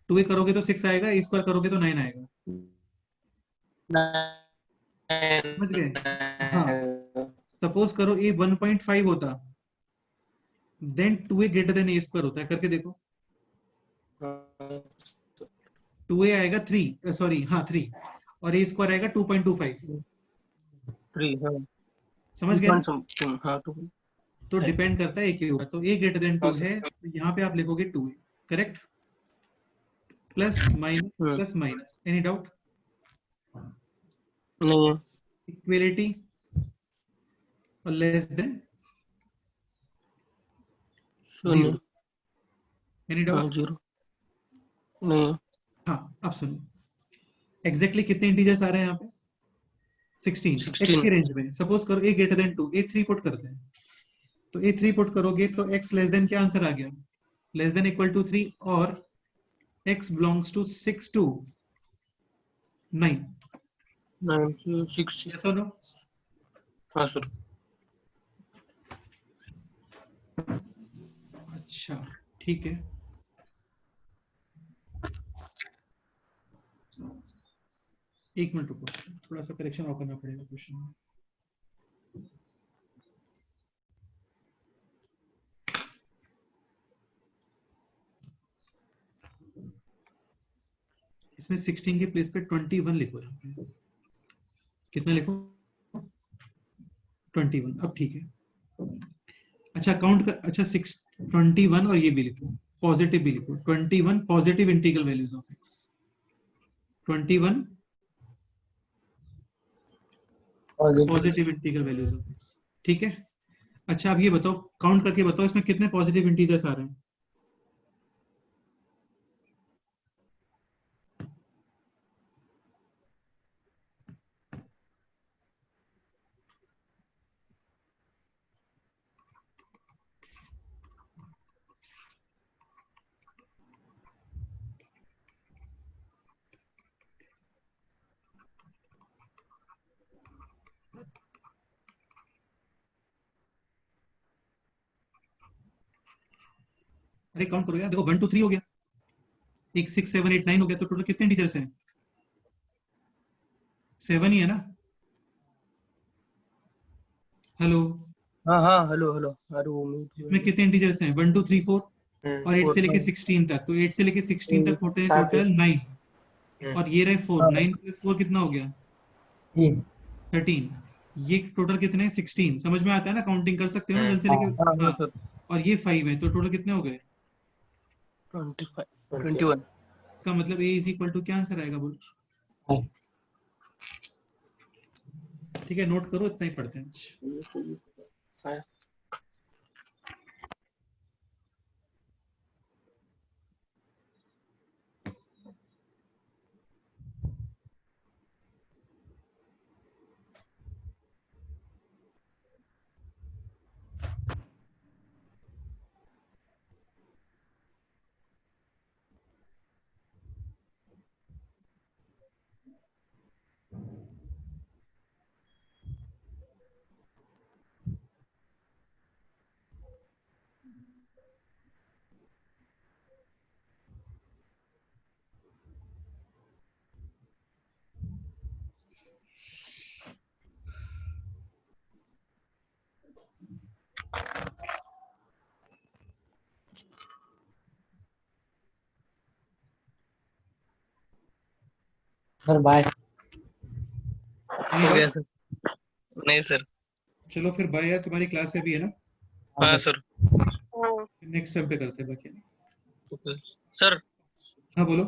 2a करोगे तो 6 आएगा, a स्क्वायर करोगे तो 9 आएगा, समझ गए? हाँ सपोज करो a 1.5 होता, then 2a greater than a square होता है, करके देखो। 2a आएगा 3, सॉरी हाँ 3, और a स्क्वायर आएगा 2.25, 3 हाँ समझ गए ना? समथिंग हाँ तो तो डिपेंड करता है a के ऊपर। तो a ग्रेटर देन 2 हाँ सर। है, तो यहाँ पे आप लिखोगे 2a, correct? Plus minus, any doubt? नहीं है इक्वलिटी और लेस देन शून्य। 0, एनी हाँ डाउट? 0 नहीं है। हाँ अब सुनो, एग्जैक्टली कितने इंटीजर्स आ रहे हैं यहाँ पे? 16 x 16 की रेंज में। सपोज करो a greater than 2, a3 put करते हैं, तो a3 पुट करोगे तो x लेस देन क्या आंसर आ गया? लेस देन इक्वल टू 3 और x belongs to 6 to 9। 96। Yes और नो? हाँ सर। अच्छा ठीक है, एक मिनट रुको, थोड़ा सा करेक्शन और करना पड़ेगा क्वेश्चन में। इसमें 16 के प्लेस पे 21 लिखो यहाँ पे। कितना लिखो? 21। अब ठीक है। अच्छा काउंट कर, अच्छा 21 और ये भी लिखो, पॉजिटिव भी लिखो। 21 positive integral values of x। 21 positive integral values of x। ठीक है। अच्छा अब ये बताओ, काउंट करके बताओ इसमें कितने पॉजिटिव इंटीजर्स आ रहे हैं? अरे काउंट करो यार, देखो 1 2 3 हो गया, 1 6 7 8 9 हो गया, तो टोटल कितने इंटीजर्स हैं? 7 ही है ना? हेलो, हाँ हाँ हेलो हेलो। अरे वो इसमें कितने इंटीजर्स हैं? 1 2 3 4 और 8 से लेके 16 तक, तो 8 से लेके 16 तक होते हैं टोटल 9, और ये रहे 4। 9 प्लस 4 कितना हो गया? 13। ये टोटल कितने? 16। समझ में आता है ना? काउंटिंग कर सकते हो ना जल्द से लेके? हाँ हाँ। सर। और ये 5 है, तो टोटल कितने हो गए? 25 21। इसका मतलब a इज इक्वल टू क्या आंसर आएगा बोलो? ठीक है, नोट करो, इतना ही पढ़ते हैं। Sir bye. हो गया सर। नहीं सर। चलो फिर बाय यार, तुम्हारी क्लास है भी है ना? हाँ सर। हाँ नेक्स्ट टाइम पे करते हैं बाकी। सर हाँ बोलो।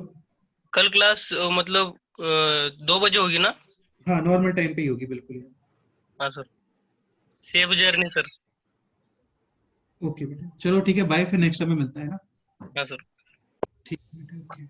कल क्लास मतलब 2 बजे होगी ना? हाँ नॉर्मल टाइम पे ही होगी बिल्कुल। हाँ sir. Safe journey sir. Okay बेटा, चलो ठीक है, बाय, फिर नेक्स्ट टाइम में मिलता है ना? हाँ सर। ठीक है बेटा, ओके।